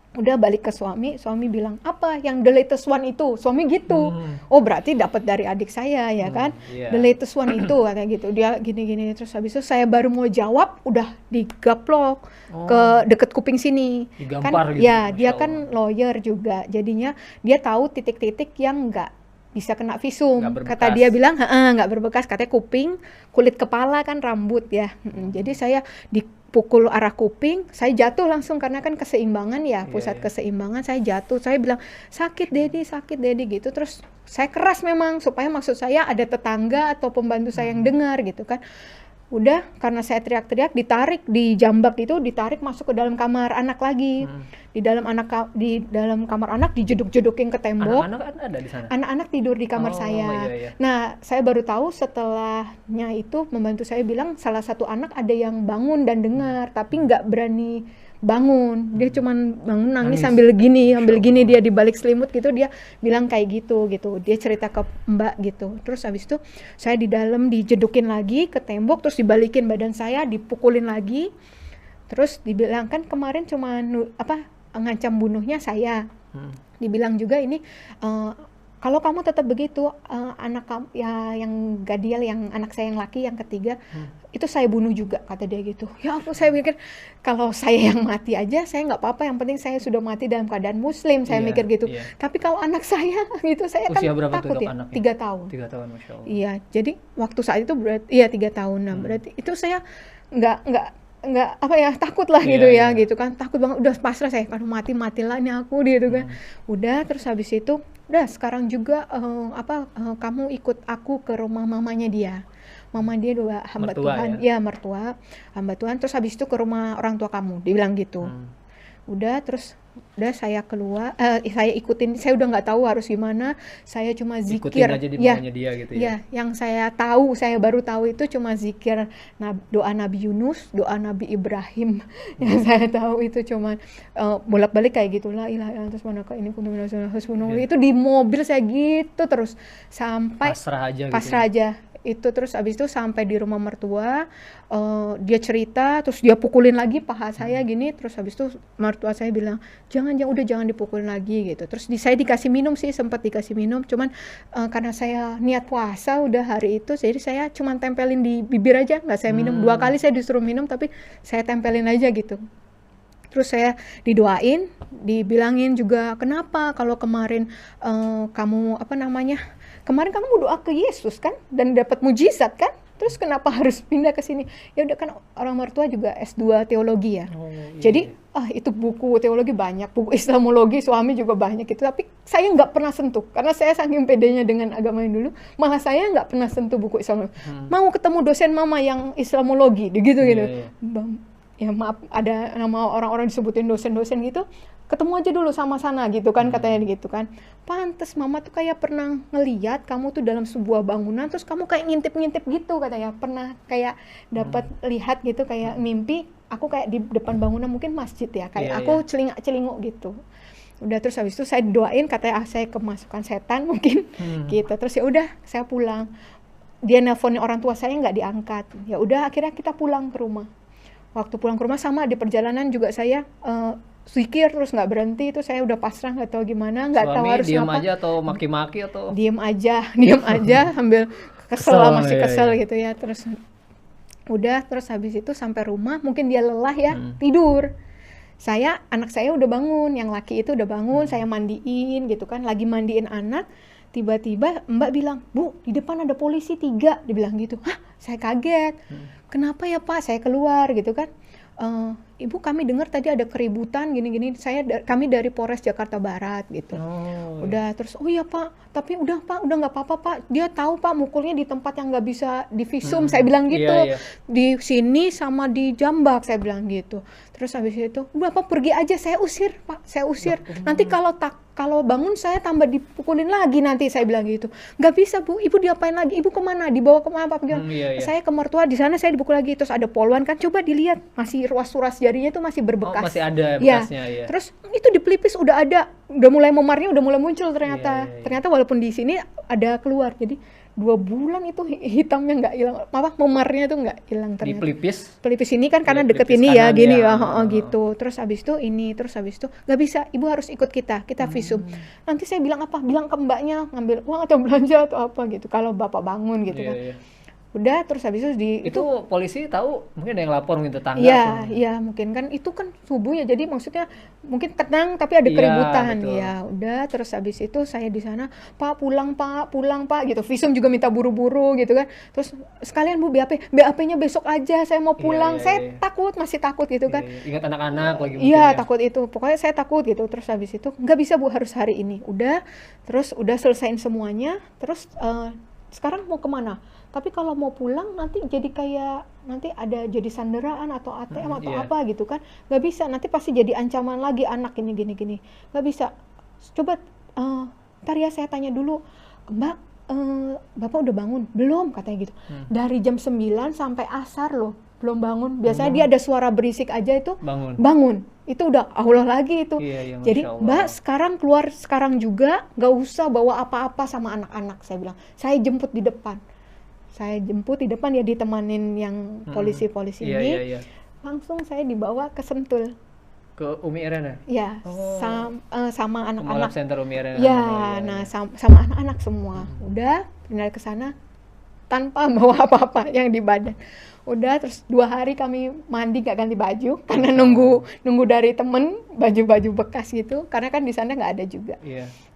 udah balik ke suami bilang, apa yang the latest one itu, suami gitu. Oh berarti dapat dari adik saya ya kan, the latest one itu katanya gitu, dia gini. Terus habis itu saya baru mau jawab udah digaplok ke deket kuping sini.
Digampar
kan
gitu,
ya dia kan lawyer juga, jadinya dia tahu titik-titik yang nggak bisa kena visum. Kata dia bilang nggak berbekas, katanya kuping, kulit kepala kan rambut ya. Jadi saya dipukul arah kuping, saya jatuh langsung karena kan keseimbangan ya, pusat keseimbangan, saya jatuh. Saya bilang sakit Dedi gitu. Terus saya keras memang supaya maksud saya ada tetangga atau pembantu saya yang dengar gitu kan. Udah, karena saya teriak-teriak, ditarik, dijambak itu, ditarik masuk ke dalam kamar anak lagi. Di dalam kamar anak dijeduk-jedukin ke tembok.
Anak-anak ada di sana?
Anak-anak tidur di kamar saya.
Iya.
Nah, saya baru tahu setelahnya itu membantu saya bilang salah satu anak ada yang bangun dan dengar, tapi nggak berani bangun. Dia cuman bangun nangis sambil gini dia di balik selimut gitu, dia bilang kayak gitu. Dia cerita ke Mbak gitu. Terus habis itu saya di dalam dijedukin lagi ke tembok, terus dibalikin badan saya, dipukulin lagi. Terus dibilang kan kemarin cuma ngancam bunuhnya saya. Dibilang juga ini kalau kamu tetap begitu, anak kamu ya yang Gadiel, yang anak saya yang laki yang ketiga, itu saya bunuh juga, kata dia gitu. Ya aku, saya mikir kalau saya yang mati aja saya nggak apa-apa, yang penting saya sudah mati dalam keadaan muslim, saya mikir gitu. Tapi kalau anak saya gitu, saya
usia
kan
berapa
takut ya. 3 tahun.
3 tahun, Masya Allah.
Iya, jadi waktu saat itu berarti 3 tahun. Nah, berarti itu saya nggak takut lah gitu ya gitu kan, takut banget, udah pasrah saya, kalau matilah ini aku gitu kan. Udah, terus habis itu udah sekarang juga kamu ikut aku ke rumah mamanya dia. Mama dia dua hamba mertua, Tuhan ya mertua hamba Tuhan, terus habis itu ke rumah orang tua kamu, dia bilang gitu. Udah, terus saya keluar, saya ikutin, saya udah nggak tahu harus gimana, saya cuma zikir.
Ikutin aja di maunya dia gitu ya.
Yang saya baru tahu itu cuma zikir doa Nabi Yunus, doa Nabi Ibrahim. Yang saya tahu itu cuma bolak-balik kayak gitu, la ilaha illallah subhanaka inni kuntu minaz zalimin. Itu di mobil saya gitu terus sampai pasrah aja. Itu terus abis itu sampai di rumah mertua, dia cerita, terus dia pukulin lagi paha saya gini, terus habis itu mertua saya bilang jangan dipukulin lagi gitu. Terus saya dikasih minum sih, sempat dikasih minum, cuman karena saya niat puasa udah hari itu, jadi saya cuman tempelin di bibir aja, nggak saya minum. 2 kali saya disuruh minum tapi saya tempelin aja gitu. Terus saya didoain, dibilangin juga, kenapa kalau kemarin kamu kemarin kamu doa ke Yesus kan dan dapat mujizat kan, terus kenapa harus pindah ke sini? Ya udah, kan orang mertua juga S2 teologi ya. Jadi itu buku teologi banyak, buku Islamologi suami juga banyak gitu, tapi saya nggak pernah sentuh karena saya saking pedenya dengan agama yang dulu, malah saya nggak pernah sentuh buku Islamologi. Mau ketemu dosen mama yang Islamologi gitu. Ya maaf, ada nama orang-orang disebutin dosen-dosen gitu, ketemu aja dulu sama sana gitu kan, katanya gitu kan. Pantes mama tuh kayak pernah ngeliat kamu tuh dalam sebuah bangunan, terus kamu kayak ngintip-ngintip gitu katanya, pernah kayak dapat lihat gitu, kayak mimpi aku kayak di depan bangunan mungkin masjid ya, kayak aku celingak-celinguk gitu. Udah, terus habis itu saya doain, katanya saya kemasukan setan mungkin gitu. Terus ya udah, saya pulang. Dia nelponin orang tua saya nggak diangkat. Ya udah, akhirnya kita pulang ke rumah. Waktu pulang ke rumah sama di perjalanan juga saya zikir terus nggak berhenti, itu saya udah pasrah, nggak tahu gimana, nggak tahu harus
diem
apa.
Aja atau maki-maki atau
diem aja sambil kesel masih kesel gitu ya. Terus udah, terus habis itu sampai rumah mungkin dia lelah ya, tidur. Anak saya udah bangun, yang laki itu udah bangun, saya mandiin gitu kan, lagi mandiin anak, tiba-tiba Mbak bilang, "Bu, di depan ada polisi 3," dibilang gitu. Hah, saya kaget. Kenapa ya Pak? Saya keluar gitu kan. Ibu, kami dengar tadi ada keributan gini-gini. Kami dari Polres Jakarta Barat gitu. Udah, terus oh iya Pak, tapi udah Pak, udah nggak apa-apa Pak. Dia tahu Pak mukulnya di tempat yang nggak bisa divisum, saya bilang gitu. Di sini sama di Jambak, saya bilang gitu. Terus habis itu, udah Pak pergi aja, saya usir Pak, saya usir. Nanti kalau bangun saya tambah dipukulin lagi nanti, saya bilang gitu. Nggak bisa Bu, Ibu diapain lagi? Ibu kemana? Dibawa kemana Pak? Saya ke mertua, di sana saya dipukul lagi. Terus ada poluan kan, coba dilihat, masih ruas-ruas jarinya itu masih berbekas.
Masih ada bekasnya ya.
Terus itu di pelipis udah ada, udah mulai memarnya, udah mulai muncul ternyata. Ternyata walaupun di sini ada keluar, jadi 2 bulan itu hitamnya nggak hilang, memarnya tuh nggak hilang ternyata.
Di
pelipis ini kan karena deket ini ya, gini ya, gitu. Terus habis itu nggak bisa, Ibu harus ikut kita visum. Nanti saya bilang apa? Bilang ke mbaknya ngambil uang atau belanja atau apa gitu, kalau bapak bangun gitu kan. Udah, terus habis itu
polisi tahu, mungkin ada yang lapor mungkin tetangga.
Iya, mungkin kan itu kan subuh ya, jadi maksudnya mungkin tenang tapi ada keributan. Ya udah, terus habis itu saya di sana, Pak pulang Pak gitu. Visum juga minta buru-buru gitu kan. Terus sekalian Bu BAP-nya besok aja, saya mau pulang. Saya masih takut gitu kan.
Ingat anak-anak lagi mungkin.
Iya, takut itu. Pokoknya saya takut gitu. Terus habis itu nggak bisa Bu, harus hari ini. Udah selesaiin semuanya. Terus sekarang mau kemana? Tapi kalau mau pulang nanti jadi ada jadi sanderaan atau ATM atau apa gitu kan, nggak bisa, nanti pasti jadi ancaman lagi anak ini gini, nggak bisa. Coba ntar ya saya tanya dulu, Mbak, Bapak udah bangun? Belum, katanya gitu. Dari jam 9 sampai asar loh, belum bangun. Biasanya dia ada suara berisik aja itu bangun. Itu udah Allah lagi itu. Jadi Mbak sekarang keluar sekarang juga, nggak usah bawa apa-apa sama anak-anak, saya bilang. Saya jemput di depan. Ya, ditemanin yang polisi-polisi ini. Langsung saya dibawa ke Sentul.
Ke Umi Erena?
Ya, sama anak-anak.
Center Umi Erena.
Ya, sama anak-anak semua. Udah, pindah ke sana tanpa bawa apa-apa yang di badan. Udah, terus 2 hari kami mandi gak ganti baju karena nunggu dari temen baju-baju bekas gitu, karena kan di sana nggak ada juga.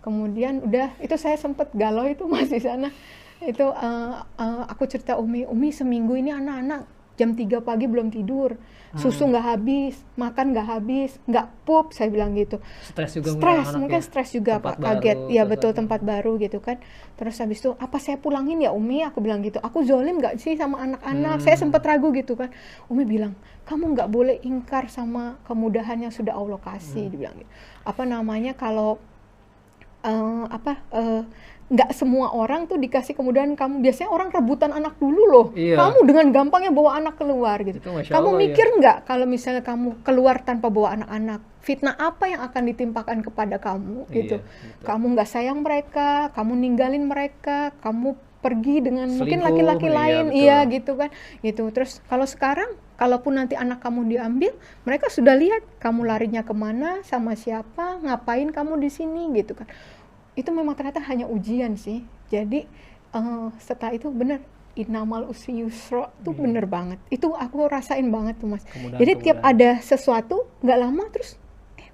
Kemudian udah, itu saya sempet galau itu masih di sana. Itu aku cerita Umi seminggu ini anak-anak jam 3 pagi belum tidur, susu nggak habis, makan nggak habis, nggak pup, saya bilang gitu.
Stres juga
mungkin stres juga Pak, kaget ya, betul, tempat baru gitu kan. Terus habis itu, apa saya pulangin ya Umi, aku bilang gitu, aku zolim nggak sih sama anak-anak? Saya sempat ragu gitu kan. Umi bilang, kamu nggak boleh ingkar sama kemudahan yang sudah Allah kasih, dibilang gitu. Kalau nggak semua orang tuh dikasih kemudahan kamu. Biasanya orang rebutan anak dulu loh. Kamu dengan gampangnya bawa anak keluar gitu. Kamu mikir nggak kalau misalnya kamu keluar tanpa bawa anak-anak, fitnah apa yang akan ditimpakan kepada kamu gitu. Kamu nggak sayang mereka, kamu ninggalin mereka, kamu pergi dengan mungkin laki-laki lain, gitu kan, gitu. Terus kalau sekarang, kalaupun nanti anak kamu diambil, mereka sudah lihat kamu larinya kemana, sama siapa, ngapain kamu di sini, gitu kan. Itu memang ternyata hanya ujian sih. Jadi setelah itu benar, innamal usri yusra tuh bener banget. Itu aku rasain banget tuh Mas.
Kemudahan,
Jadi tiap ada sesuatu nggak lama terus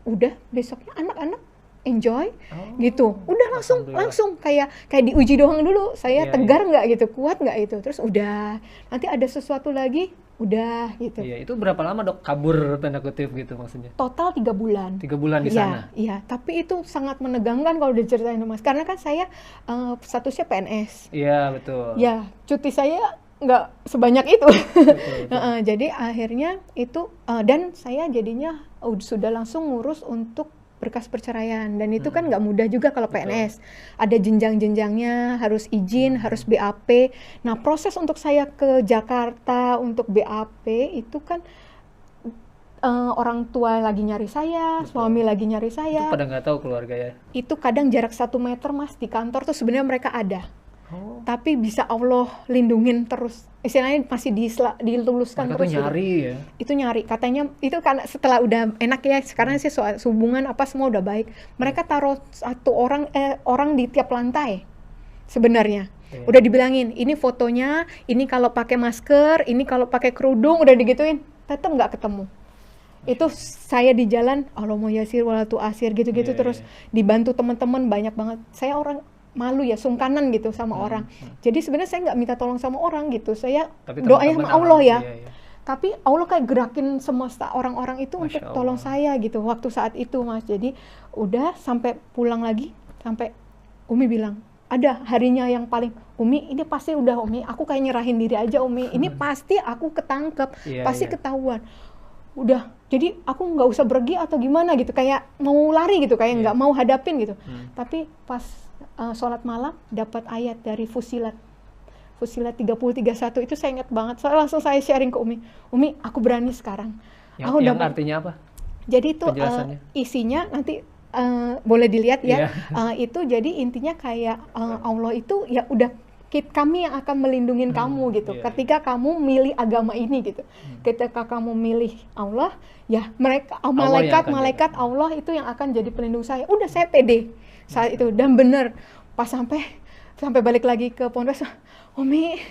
udah besoknya anak-anak enjoy gitu. Udah langsung kayak diuji doang dulu. Saya tegar nggak gitu, kuat nggak itu. Terus udah nanti ada sesuatu lagi udah gitu.
Iya, itu berapa lama Dok kabur tanda kutip gitu maksudnya?
Total 3 bulan.
3 bulan di sana?
Iya, tapi itu sangat menegangkan kalau diceritain Mas. Karena kan saya statusnya PNS.
Iya, betul.
Ya, cuti saya nggak sebanyak itu. Betul. Jadi akhirnya itu, dan saya jadinya sudah langsung ngurus untuk berkas perceraian, dan itu kan nggak mudah juga kalau PNS. Ada jenjang-jenjangnya, harus izin, harus BAP. Nah, proses untuk saya ke Jakarta untuk BAP itu kan orang tua lagi nyari saya, suami lagi nyari saya.
Itu pada nggak tahu keluarga ya?
Itu kadang jarak 1 meter Mas, di kantor tuh sebenarnya mereka ada. Tapi bisa Allah lindungin terus, istilahnya masih diluluskan
mereka
terus.
Tuh nyari ya?
Itu nyari, katanya itu karena setelah udah enak ya, sekarang sih soal hubungan apa semua udah baik. Mereka taruh orang di tiap lantai sebenarnya. Udah dibilangin, ini fotonya, ini kalau pakai masker, ini kalau pakai kerudung, udah digituin, tetap nggak ketemu. Itu saya di jalan, Allahumma yasir walatu asir gitu-gitu terus dibantu teman-teman banyak banget. Saya orang malu ya, sungkanan gitu sama orang. Jadi sebenarnya saya nggak minta tolong sama orang gitu. Saya doanya sama Allah ya. Tapi Allah kayak gerakin semesta orang-orang itu Masya untuk Allah. Tolong saya gitu waktu saat itu Mas. Jadi udah sampai pulang lagi, sampai Umi bilang, ada harinya yang paling, Umi ini pasti udah Umi, aku kayak nyerahin diri aja Umi. Ini pasti aku ketangkep, pasti ketahuan. Udah, jadi aku nggak usah pergi atau gimana gitu, kayak mau lari gitu, kayak nggak mau hadapin gitu. Tapi pas sholat malam dapat ayat dari Fusilat 30:31 itu saya ingat banget. Langsung saya sharing ke Umi, aku berani sekarang.
Yang artinya apa?
Jadi itu isinya nanti boleh dilihat ya. Itu jadi intinya kayak Allah itu ya udah, kami yang akan melindungi kamu gitu. Ketika kamu milih agama ini gitu. Ketika kamu milih Allah, ya mereka malaikat Allah itu yang akan jadi pelindung saya. Udah, saya pede saat itu, dan bener pas sampai balik lagi ke pondok, Umi,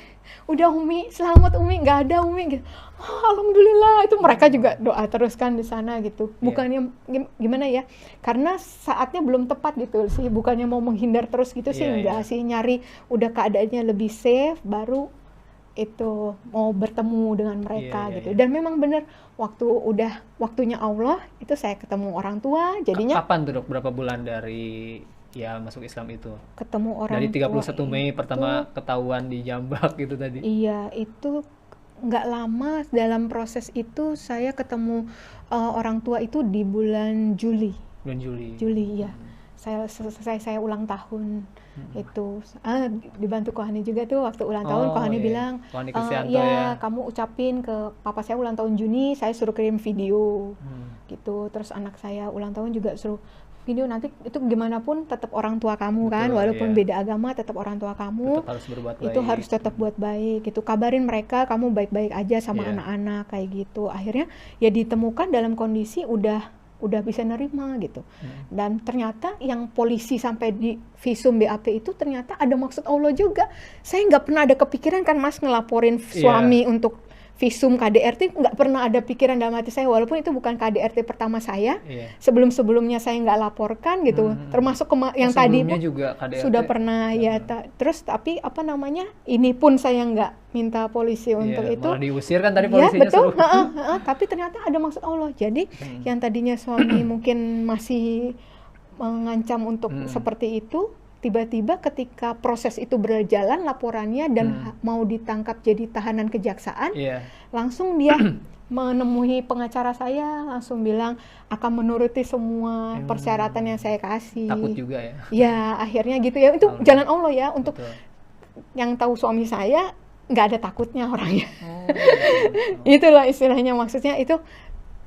udah Umi, selamat Umi, nggak ada Umi gitu. Alhamdulillah, itu mereka juga doa terus kan di sana gitu. Bukannya gimana ya, karena saatnya belum tepat gitu sih, bukannya mau menghindar terus gitu sih, enggak sih, nyari udah keadaannya lebih safe, baru itu mau bertemu dengan mereka gitu. Dan memang bener, udah waktunya Allah, itu saya ketemu orang tua, jadinya.
Kapan tuh Dok, berapa bulan dari masuk Islam itu?
Ketemu orang
dari 31
tua
Mei pertama ketahuan di Jambak gitu tadi.
Iya, itu nggak lama dalam proses itu saya ketemu orang tua itu di bulan Juli. Juli ya. Saya ulang tahun itu dibantu Kohani juga tuh waktu ulang tahun. Kohani bilang, kamu ucapin ke papa saya ulang tahun Juni, saya suruh kirim video gitu. Terus anak saya ulang tahun juga suruh video, nanti itu gimana pun tetap orang tua kamu. Betul, kan walaupun beda agama tetap orang tua kamu,
tetap harus berbuat baik.
Itu harus tetap buat baik gitu, kabarin mereka kamu baik-baik aja sama anak-anak kayak gitu. Akhirnya ya ditemukan dalam kondisi udah bisa nerima gitu. Dan ternyata yang polisi sampai di visum BAP itu ternyata ada maksud Allah juga. Saya nggak pernah ada kepikiran kan Mas ngelaporin suami untuk visum KDRT, nggak pernah ada pikiran dalam hati saya, walaupun itu bukan KDRT pertama saya. Sebelum-sebelumnya saya nggak laporkan gitu, termasuk yang tadi
juga KDRT
sudah pernah terus tapi ini pun saya nggak minta polisi untuk itu.
Malah diusir kan tadi polisinya.
Betul. Tapi ternyata ada maksud Allah. Jadi yang tadinya suami mungkin masih mengancam untuk seperti itu, tiba-tiba ketika proses itu berjalan laporannya dan mau ditangkap jadi tahanan kejaksaan, langsung dia menemui pengacara saya, langsung bilang akan menuruti semua persyaratan yang saya kasih.
Takut juga ya?
Ya akhirnya gitu ya, itu jalan Allah ya. Untuk yang tahu suami saya nggak ada takutnya orangnya. Itulah istilahnya, maksudnya itu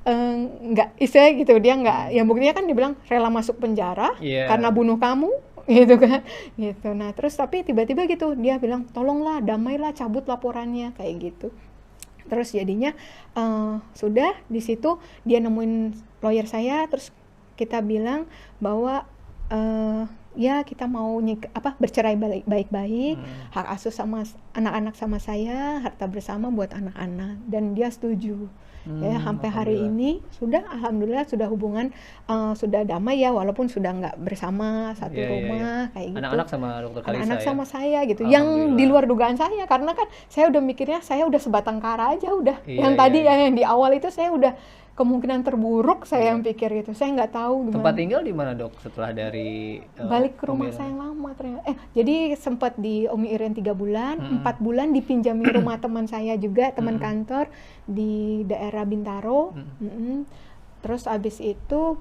nggak istilah gitu, dia nggak, yang buktinya kan dibilang rela masuk penjara karena bunuh kamu gitu kan gitu. Nah terus tapi tiba-tiba gitu dia bilang tolonglah, damailah, cabut laporannya kayak gitu. Terus jadinya sudah di situ dia nemuin lawyer saya, terus kita bilang bahwa ya kita mau bercerai baik-baik, hak asuh sama anak-anak sama saya, harta bersama buat anak-anak, dan dia setuju. Ya sampai hari ini sudah alhamdulillah sudah hubungan sudah damai ya, walaupun sudah nggak bersama satu rumah kayak gitu.
Anak-anak sama dokter Karissa
anak-anak sama saya gitu, yang di luar dugaan saya, karena kan saya udah mikirnya saya udah sebatang kara aja udah. Yang tadi yang di awal itu saya udah kemungkinan terburuk saya yang pikir gitu, saya nggak tahu gimana.
Tempat tinggal di mana dok setelah dari
balik ke rumah saya yang lama ternyata. Jadi sempat di Umi Iren 3 bulan, 4 bulan dipinjami rumah teman saya juga, teman kantor di daerah Bintaro. Terus abis itu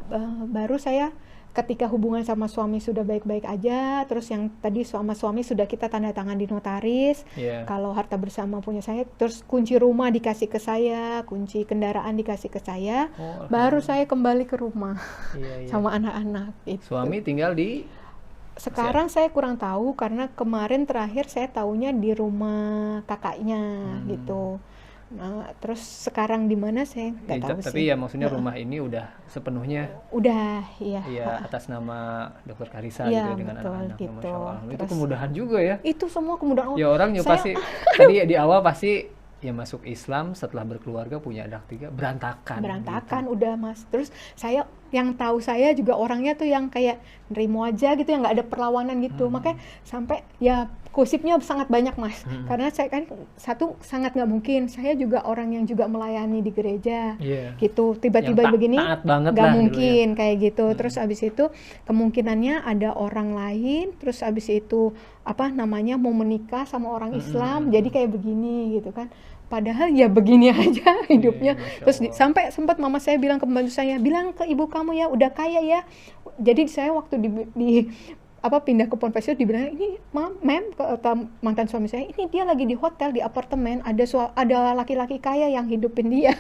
baru saya ketika hubungan sama suami sudah baik-baik aja, terus yang tadi sama suami sudah kita tanda tangan di notaris, kalau harta bersama punya saya, terus kunci rumah dikasih ke saya, kunci kendaraan dikasih ke saya, baru saya kembali ke rumah sama anak-anak.
Suami tinggal di?
Sekarang saya kurang tahu, karena kemarin terakhir saya taunya di rumah kakaknya gitu. Nah, terus sekarang di mana saya nggak tahu sih.
Tapi ya maksudnya rumah ini udah sepenuhnya atas nama dokter Karissa gitu dengan anak-anak.
Gitu.
Masya Allah. Itu kemudahan juga ya.
Itu semua kemudahan.
Ya orang pasti tadi di awal pasti ya masuk Islam, setelah berkeluarga punya anak 3 berantakan gitu.
Udah Mas. Terus saya yang tahu saya juga orangnya tuh yang kayak nerimo aja gitu, yang nggak ada perlawanan gitu. Makanya sampai ya gosipnya sangat banyak Mas. Karena saya kan satu sangat nggak mungkin, saya juga orang yang juga melayani di gereja gitu, tiba-tiba begini nggak mungkin kayak gitu. Terus abis itu kemungkinannya ada orang lain, terus abis itu mau menikah sama orang Islam, jadi kayak begini gitu kan. Padahal ya begini aja hidupnya. Terus sampai sempat mama saya bilang ke pembantu saya, bilang ke ibu kamu ya udah kaya ya. Jadi saya waktu di pindah ke Ponpes itu dibilang, ini mem kata mantan suami saya, ini dia lagi di hotel di apartemen, ada laki-laki kaya yang hidupin dia.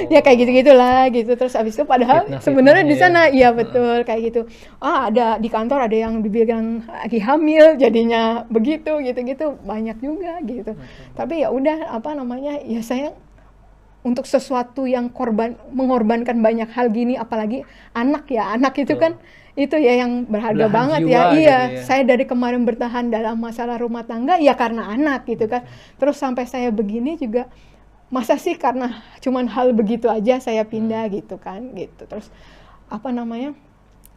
Ya kayak gitu-gitulah gitu. Terus abis itu padahal sebenarnya di sana iya betul kayak gitu. Ada di kantor ada yang dibilang lagi hamil jadinya begitu gitu-gitu, banyak juga gitu. Tapi ya udah ya saya untuk sesuatu yang mengorbankan banyak hal gini, apalagi anak itu kan itu ya yang berharga banget ya. Saya dari kemarin bertahan dalam masalah rumah tangga ya karena anak gitu kan. Terus sampai saya begini juga, masa sih karena cuman hal begitu aja saya pindah gitu kan gitu. Terus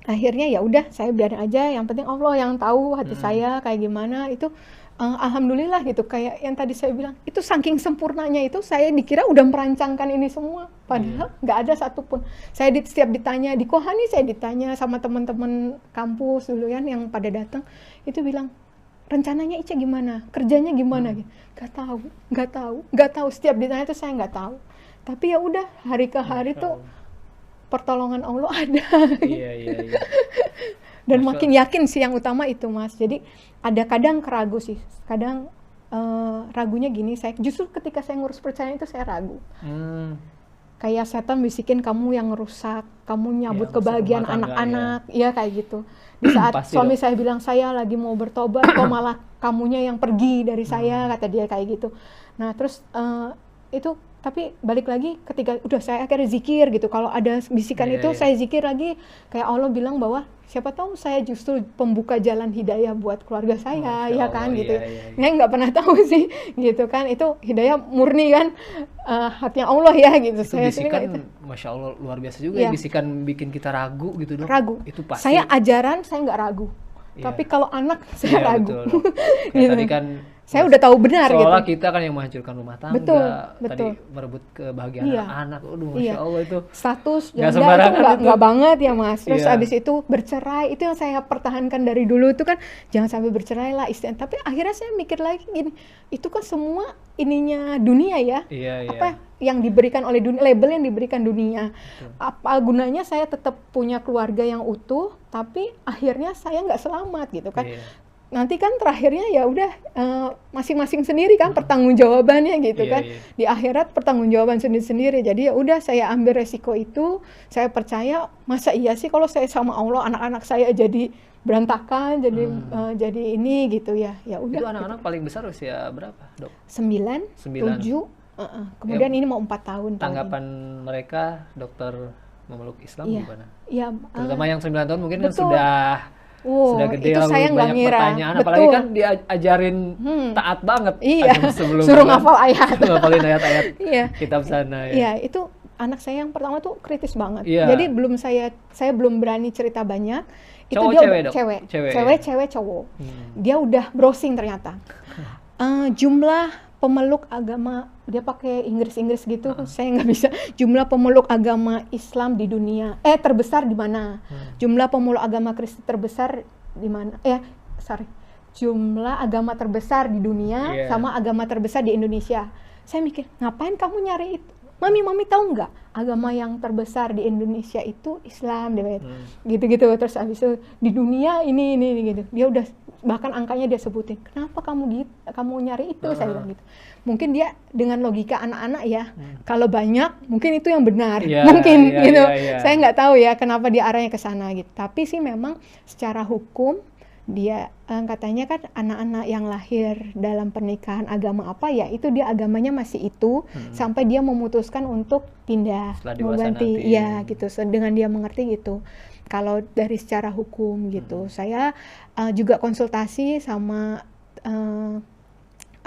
akhirnya ya udah saya biarin aja, yang penting Allah yang tahu hati saya kayak gimana. Itu alhamdulillah gitu, kayak yang tadi saya bilang itu saking sempurnanya itu, saya dikira udah merancangkan ini semua, padahal nggak ada satupun. Saya setiap ditanya di Kohani, saya ditanya sama teman-teman kampus dulu kan yang pada datang, itu bilang rencananya Ica gimana, kerjanya gimana gitu. Nggak tahu, setiap ditanya itu saya nggak tahu. Tapi ya udah, hari ke hari tuh pertolongan Allah ada. Iya. Dan makin yakin sih yang utama itu Mas. Jadi ada kadang ragu sih, kadang ragunya gini, saya justru ketika saya ngurus perceraian itu saya ragu. Kayak setan bisikin, kamu yang rusak, kamu nyabut kebahagiaan anak-anak, ya kayak gitu. Di saat suami saya bilang saya lagi mau bertobat, kok malah kamunya yang pergi dari saya, kata dia kayak gitu. Nah terus itu, tapi balik lagi ketika udah saya akhirnya zikir gitu, kalau ada bisikan itu saya zikir lagi, kayak Allah bilang bahwa siapa tahu saya justru pembuka jalan hidayah buat keluarga saya, ya kan gitu. Saya nggak pernah tahu sih gitu kan, itu hidayah murni kan, hatinya Allah ya gitu.
Itu
saya
bisikan Masya Allah luar biasa juga ya, bisikan bikin kita ragu gitu dong.
Ragu.
Itu pasti.
Saya ajaran saya nggak ragu, tapi kalau anak saya ragu.
Gitu. Tadi kan
saya udah tahu benar gitu.
Soalnya kita kan yang menghancurkan rumah tangga,
betul.
tadi merebut kebahagiaan anak. Masya Allah itu.
Status janda itu nggak banget ya Mas. Terus abis itu bercerai, itu yang saya pertahankan dari dulu itu kan, jangan sampai bercerai lah istilahnya. Tapi akhirnya saya mikir lagi gini, itu kan semua ininya dunia ya. Apa yang diberikan oleh dunia, label yang diberikan dunia. Apa gunanya saya tetap punya keluarga yang utuh, tapi akhirnya saya nggak selamat gitu kan. Nanti kan terakhirnya ya udah masing-masing sendiri kan pertanggungjawabannya gitu kan. Di akhirat pertanggungjawaban sendiri-sendiri. Jadi ya udah saya ambil resiko itu. Saya percaya, masa iya sih kalau saya sama Allah anak-anak saya jadi berantakan, jadi ini gitu ya. Ya udah.
Itu anak-anak paling besar usia berapa, Dok?
9, 7. Kemudian ini mau 4 tahun.
Tanggapan mereka dokter memeluk Islam gimana?
Ya,
terutama yang 9 tahun mungkin kan sudah sudah gede
itu saya nggak
banyak
ngira.
pertanyaan,
Betul.
apalagi kan diajarin taat banget.
Iya,
sebelum
suruh ngafal ayat.
ngafalin ayat-ayat
Iya.
kitab sana ya.
Iya, itu anak saya yang pertama tuh kritis banget.
Iya.
Jadi saya belum berani cerita banyak. Itu
Cowok,
dia
cewek, Dok?
cewek cowok. Dia udah browsing ternyata. Jumlah pemeluk agama, dia pakai Inggris gitu, saya nggak bisa. Jumlah pemeluk agama Islam di dunia, terbesar di mana? Jumlah pemeluk agama Kristen terbesar di mana? Jumlah agama terbesar di dunia sama agama terbesar di Indonesia. Saya mikir, ngapain kamu nyari itu? Mami tahu nggak agama yang terbesar di Indonesia itu Islam, dia gitu-gitu. Terus habis itu di dunia ini gitu. Dia udah bahkan angkanya dia sebutin. Kenapa kamu nyari itu? Saya bilang gitu. Mungkin dia dengan logika anak-anak ya. Kalau banyak mungkin itu yang benar. Mungkin gitu. Saya nggak tahu ya kenapa dia arahnya ke sana gitu. Tapi sih memang secara hukum dia katanya kan anak-anak yang lahir dalam pernikahan agama apa ya, itu dia agamanya masih itu sampai dia memutuskan untuk pindah mau ganti ya gitu, dengan dia mengerti gitu. Kalau dari secara hukum gitu, saya juga konsultasi sama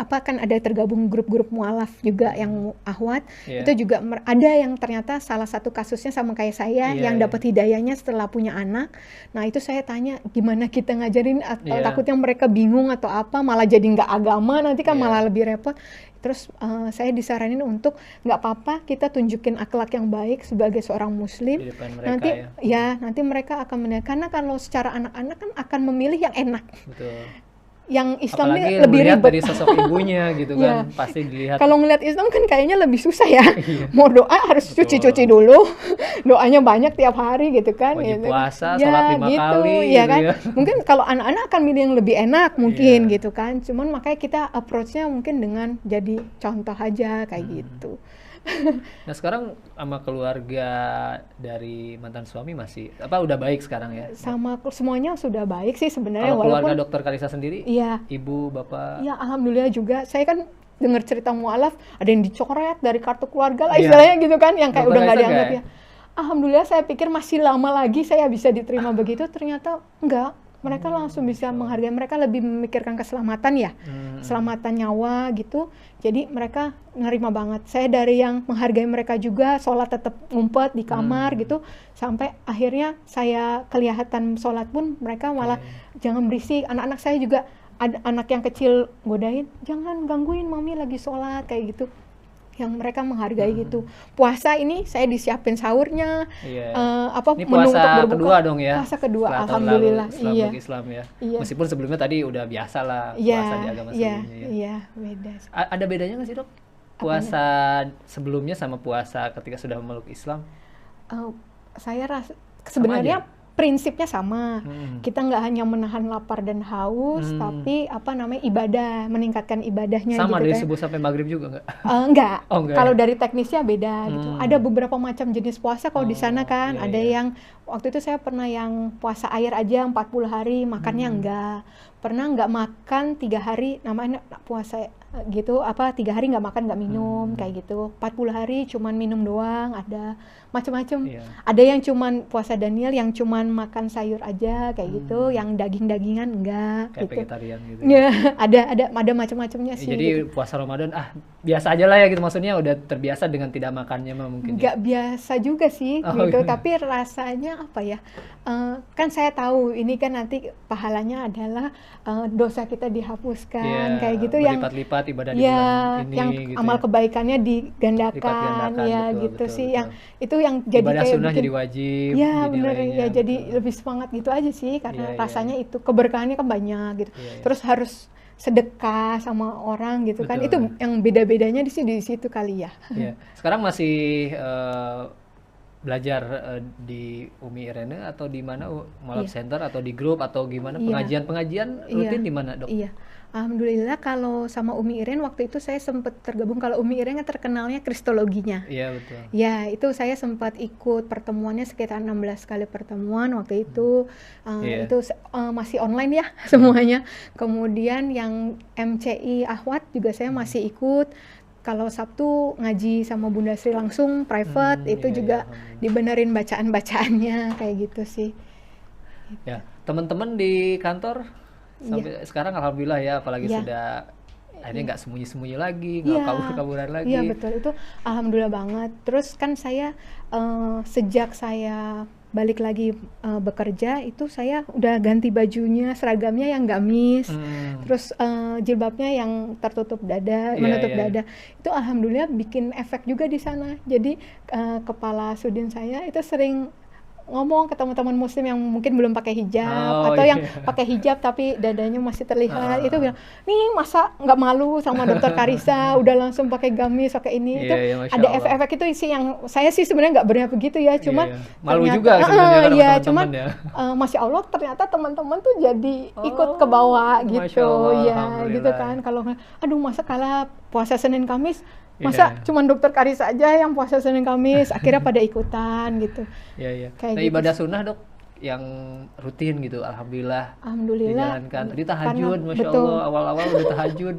kan ada tergabung grup-grup mualaf juga yang ahwat, itu juga ada yang ternyata salah satu kasusnya sama kayak saya yang dapat hidayahnya setelah punya anak. Nah itu saya tanya gimana kita ngajarin, atau takutnya mereka bingung atau apa, malah jadi nggak agama nanti kan malah lebih repot. Terus saya disaranin untuk nggak apa-apa kita tunjukin akhlak yang baik sebagai seorang muslim. Nanti nanti mereka akan menilai, karena kalau secara anak-anak kan akan memilih yang enak.
Betul.
Yang Islam ini
lebih
ribet
dari sosok ibunya gitu kan, pasti dilihat.
Kalau ngelihat Islam kan kayaknya lebih susah ya. Mau doa harus cuci dulu, doanya banyak tiap hari gitu kan.
Wajib puasa, sholat 5 kali
ya
gitu
kan.
ya.
Mungkin kalau anak-anak akan milih yang lebih enak mungkin gitu kan. Cuman makanya kita approach-nya mungkin dengan jadi contoh aja kayak gitu.
Nah sekarang sama keluarga dari mantan suami masih udah baik sekarang ya?
Sama semuanya sudah baik sih sebenarnya.
Kalau keluarga Dokter Karissa sendiri?
Iya.
Ibu, bapak?
Iya, alhamdulillah juga. Saya kan dengar cerita mualaf, ada yang dicoret dari kartu keluarga lah istilahnya gitu kan, yang kayak udah nggak dianggap ya. Alhamdulillah saya pikir masih lama lagi saya bisa diterima begitu, ternyata enggak. Mereka langsung bisa menghargai, mereka lebih memikirkan keselamatan ya, keselamatan nyawa gitu. Jadi mereka nerima banget. Saya dari yang menghargai mereka juga, sholat tetap ngumpet di kamar gitu, sampai akhirnya saya kelihatan sholat pun mereka malah jangan berisik. Anak-anak saya juga, ada anak yang kecil godain, jangan gangguin mami lagi sholat kayak gitu. Yang mereka menghargai gitu. Puasa ini saya disiapin sahurnya,
ini puasa
untuk berbuka.
Kedua dong ya?
Puasa kedua, alhamdulillah.
Islam ya. Meskipun sebelumnya tadi udah biasa lah puasa di agama sebelumnya ya.
Iya, beda.
Ada bedanya nggak sih dok? Puasa sebelumnya sama puasa ketika sudah memeluk Islam?
Saya rasa sebenarnya prinsipnya sama. Kita nggak hanya menahan lapar dan haus, tapi ibadah, meningkatkan ibadahnya.
Sama
gitu,
dari subuh sampai maghrib juga nggak?
Enggak.
Enggak.
Kalau dari teknisnya beda gitu. Ada beberapa macam jenis puasa kalau di sana kan. Ada yang waktu itu saya pernah yang puasa air aja 40 hari, makannya enggak. Pernah nggak makan 3 hari, namanya puasa gitu, 3 hari nggak makan nggak minum kayak gitu. 40 hari cuman minum doang, ada macam-macam. Ada yang cuman puasa Daniel yang cuman makan sayur aja kayak gitu, yang daging-dagingan enggak
kayak
gitu.
vegetarian gitu.
Ya, ada macam-macamnya sih.
Jadi
gitu.
puasa Ramadan biasa aja lah ya gitu, maksudnya udah terbiasa dengan tidak makannya mah mungkin.
Nggak biasa juga sih gitu, tapi rasanya kan saya tahu ini kan nanti pahalanya adalah dosa kita dihapuskan kayak gitu, yang
berlipat-lipat ibadah di bulan ini
yang
gitu
amal
ya.
kebaikannya digandakan ya, betul, gitu betul, sih betul. Yang itu yang jadi
ibadah
kayak
sunnah jadi wajib
ya bener ya, jadi lebih semangat gitu aja sih karena rasanya itu keberkahannya kan banyak gitu. Terus harus sedekah sama orang gitu. Betul. Kan itu yang beda-bedanya di situ kali ya.
Sekarang masih belajar di Umi Irene atau di mana, Mualaf Center atau di grup atau gimana, pengajian rutin di mana dok? Iya.
Alhamdulillah kalau sama Umi Iren waktu itu saya sempat tergabung. Kalau Umi Iren kan terkenalnya kristologinya.
Iya betul.
Ya itu saya sempat ikut pertemuannya sekitar 16 kali pertemuan waktu itu. Itu masih online ya semuanya. Kemudian yang MCI Ahwat juga saya masih ikut. Kalau Sabtu ngaji sama Bunda Sri langsung private, itu juga dibenerin bacaan-bacaannya kayak gitu sih.
Ya, teman-teman di kantor sampai sekarang alhamdulillah ya, apalagi sudah akhirnya nggak sembunyi-sembunyi lagi, nggak kabur-kaburan lagi.
Iya betul, itu alhamdulillah banget. Terus kan saya sejak saya balik lagi bekerja itu saya udah ganti bajunya, seragamnya yang gamis, terus jilbabnya yang tertutup dada, menutup dada. Itu alhamdulillah bikin efek juga di sana. Jadi kepala sudin saya itu sering ngomong ke teman-teman muslim yang mungkin belum pakai hijab atau yang pakai hijab tapi dadanya masih terlihat, itu bilang, nih masa nggak malu sama dokter Karissa udah langsung pakai gamis, pakai ini. Itu ada efek-efek itu sih yang saya sih sebenarnya nggak berniat begitu ya, cuma
malu juga sebenarnya
cuman masya Allah ternyata teman-teman tuh jadi ikut ke bawah gitu ya, gitu kan. Kalau aduh masa kalah puasa Senin Kamis masa cuman dokter Karissa aja yang puasa Senin Kamis, akhirnya pada ikutan gitu.
Nah gitu. Ibadah sunnah dok yang rutin gitu, alhamdulillah dijalankan. Tadi tahajud, masya Allah, awal-awal udah tahajud.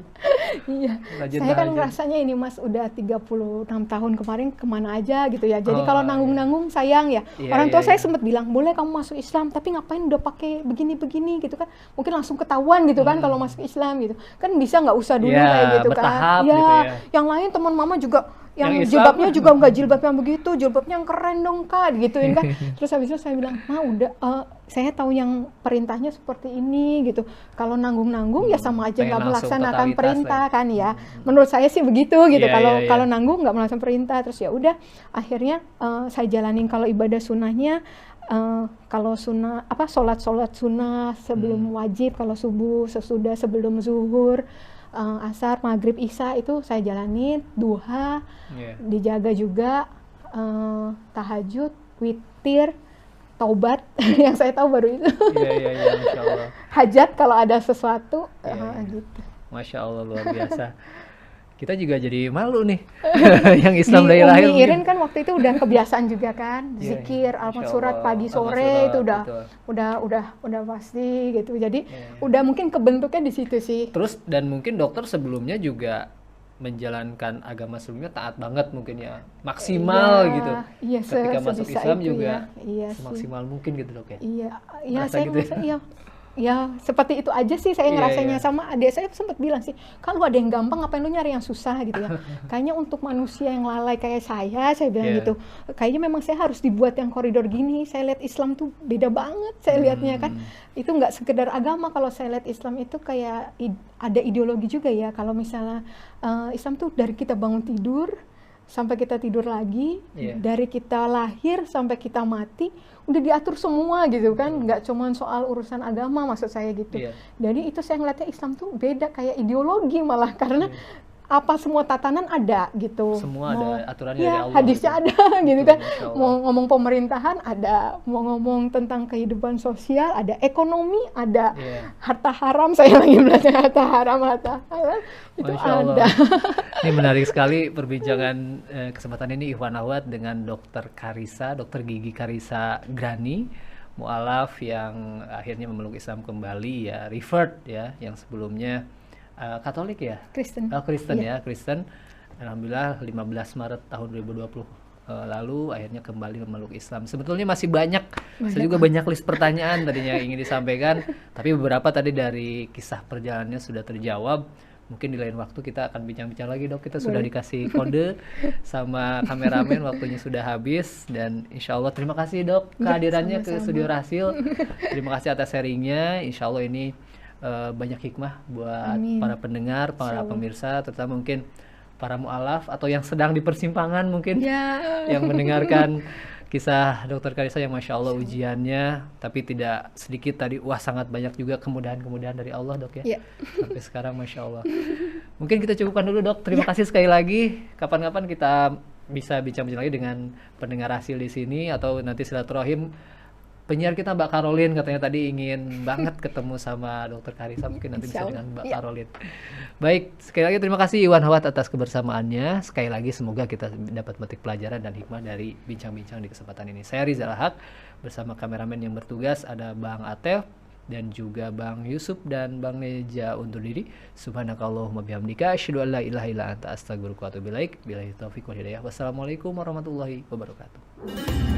Iya, saya kan rasanya ini mas udah 36 tahun kemarin kemana aja gitu ya. Jadi kalau nanggung-nanggung sayang ya. Orang tua saya sempat bilang, boleh kamu masuk Islam, tapi ngapain udah pakai begini-begini gitu kan. Mungkin langsung ketahuan gitu kan kalau masuk Islam gitu. Kan bisa nggak usah dulu kayak gitu kan.
Gitu ya.
Yang lain teman mama juga yang jilbabnya juga nggak jilbab yang begitu, jilbabnya yang keren dong kak, gituin kan. Terus habis itu saya bilang, udah, saya tahu yang perintahnya seperti ini gitu. Kalau nanggung-nanggung ya sama aja nggak melaksanakan perintah kan ya. Menurut saya sih begitu gitu. Kalau nanggung nggak melaksanakan perintah, terus ya udah. Akhirnya saya jalanin kalau ibadah sunnahnya. Kalau sunnah sholat sunnah sebelum wajib, kalau subuh, sesudah sebelum zuhur, asar, maghrib, isya itu saya jalanin, duha, dijaga juga, tahajud, witir, taubat yang saya tahu baru itu.
Masya Allah.
Hajat kalau ada sesuatu, gitu.
Masya Allah, luar biasa. Kita juga jadi malu nih yang Islam dari lahir.
Umi Irin kan waktu itu udah kebiasaan juga kan, zikir, almat surat pagi sore itu udah pasti gitu. Jadi udah mungkin kebentuknya di situ sih.
Terus dan mungkin dokter sebelumnya juga menjalankan agama sebelumnya taat banget mungkin ya, maksimal gitu.
Iya,
ketika masuk Islam juga
semaksimal
mungkin gitu dok ya.
Iya saya gitu ya seperti itu aja sih saya ngerasanya. Sama adik saya sempat bilang sih, kalau ada yang gampang ngapain lu nyari yang susah gitu ya. Kayaknya untuk manusia yang lalai kayak saya bilang gitu, kayaknya memang saya harus dibuat yang koridor gini. Saya lihat Islam tuh beda banget saya lihatnya kan. Itu nggak sekedar agama, kalau saya lihat Islam itu kayak ada ideologi juga ya. Kalau misalnya Islam tuh dari kita bangun tidur sampai kita tidur lagi, dari kita lahir sampai kita mati udah diatur semua gitu kan, nggak cuma soal urusan agama maksud saya gitu. Jadi itu saya ngeliatnya Islam tuh beda kayak ideologi malah, karena apa semua tatanan ada gitu.
Semua ada aturannya dari Allah.
Hadisnya ada gitu kan. Mau ngomong pemerintahan ada, mau ngomong tentang kehidupan sosial ada, ekonomi ada, harta haram, saya lagi belajar harta haram itu ada.
Ini menarik sekali perbincangan kesempatan ini Ikhwan Akhwat dengan Dokter Karissa, Dokter Gigi Karissa Grani, mualaf yang akhirnya memeluk Islam kembali ya, revert ya, yang sebelumnya Katolik ya? Kristen. Kristen. Alhamdulillah 15 Maret tahun 2020 lalu akhirnya kembali memeluk Islam. Sebetulnya masih banyak. Saya juga banyak list pertanyaan tadinya ingin disampaikan, tapi beberapa tadi dari kisah perjalanannya sudah terjawab. Mungkin di lain waktu kita akan bincang-bincang lagi dok. Kita sudah dikasih kode sama kameramen, waktunya sudah habis. Dan insya Allah terima kasih dok kehadirannya ke Studio Rahasil. Terima kasih atas sharingnya. Insya Allah ini banyak hikmah buat para pendengar, para pemirsa, terutama mungkin para mualaf atau yang sedang di persimpangan mungkin yang mendengarkan kisah Dokter Karissa yang Masya Allah ujiannya, tapi tidak sedikit tadi, sangat banyak juga kemudahan-kemudahan dari Allah dok ya. Sampai sekarang Masya Allah. Mungkin kita cukupkan dulu dok, terima kasih sekali lagi. Kapan-kapan kita bisa bincang-bincang lagi dengan pendengar Hasil di sini, atau nanti silaturahim. Penyiar kita Mbak Caroline katanya tadi ingin banget ketemu sama Dokter Karissa, mungkin nanti bisa dengan Mbak Caroline. Baik, sekali lagi terima kasih Ikhwan Akhwat atas kebersamaannya. Sekali lagi semoga kita dapat metik pelajaran dan hikmah dari bincang-bincang di kesempatan ini. Saya Rizal Haq bersama kameramen yang bertugas, ada Bang Atef dan juga Bang Yusuf dan Bang Neja undur diri. Subhanakallahumma bihamdika asyhadu an la ilaha illa anta astaghfiruka wa atubu ilaik. Billahi taufiq wal hidayah. Wassalamualaikum warahmatullahi wabarakatuh.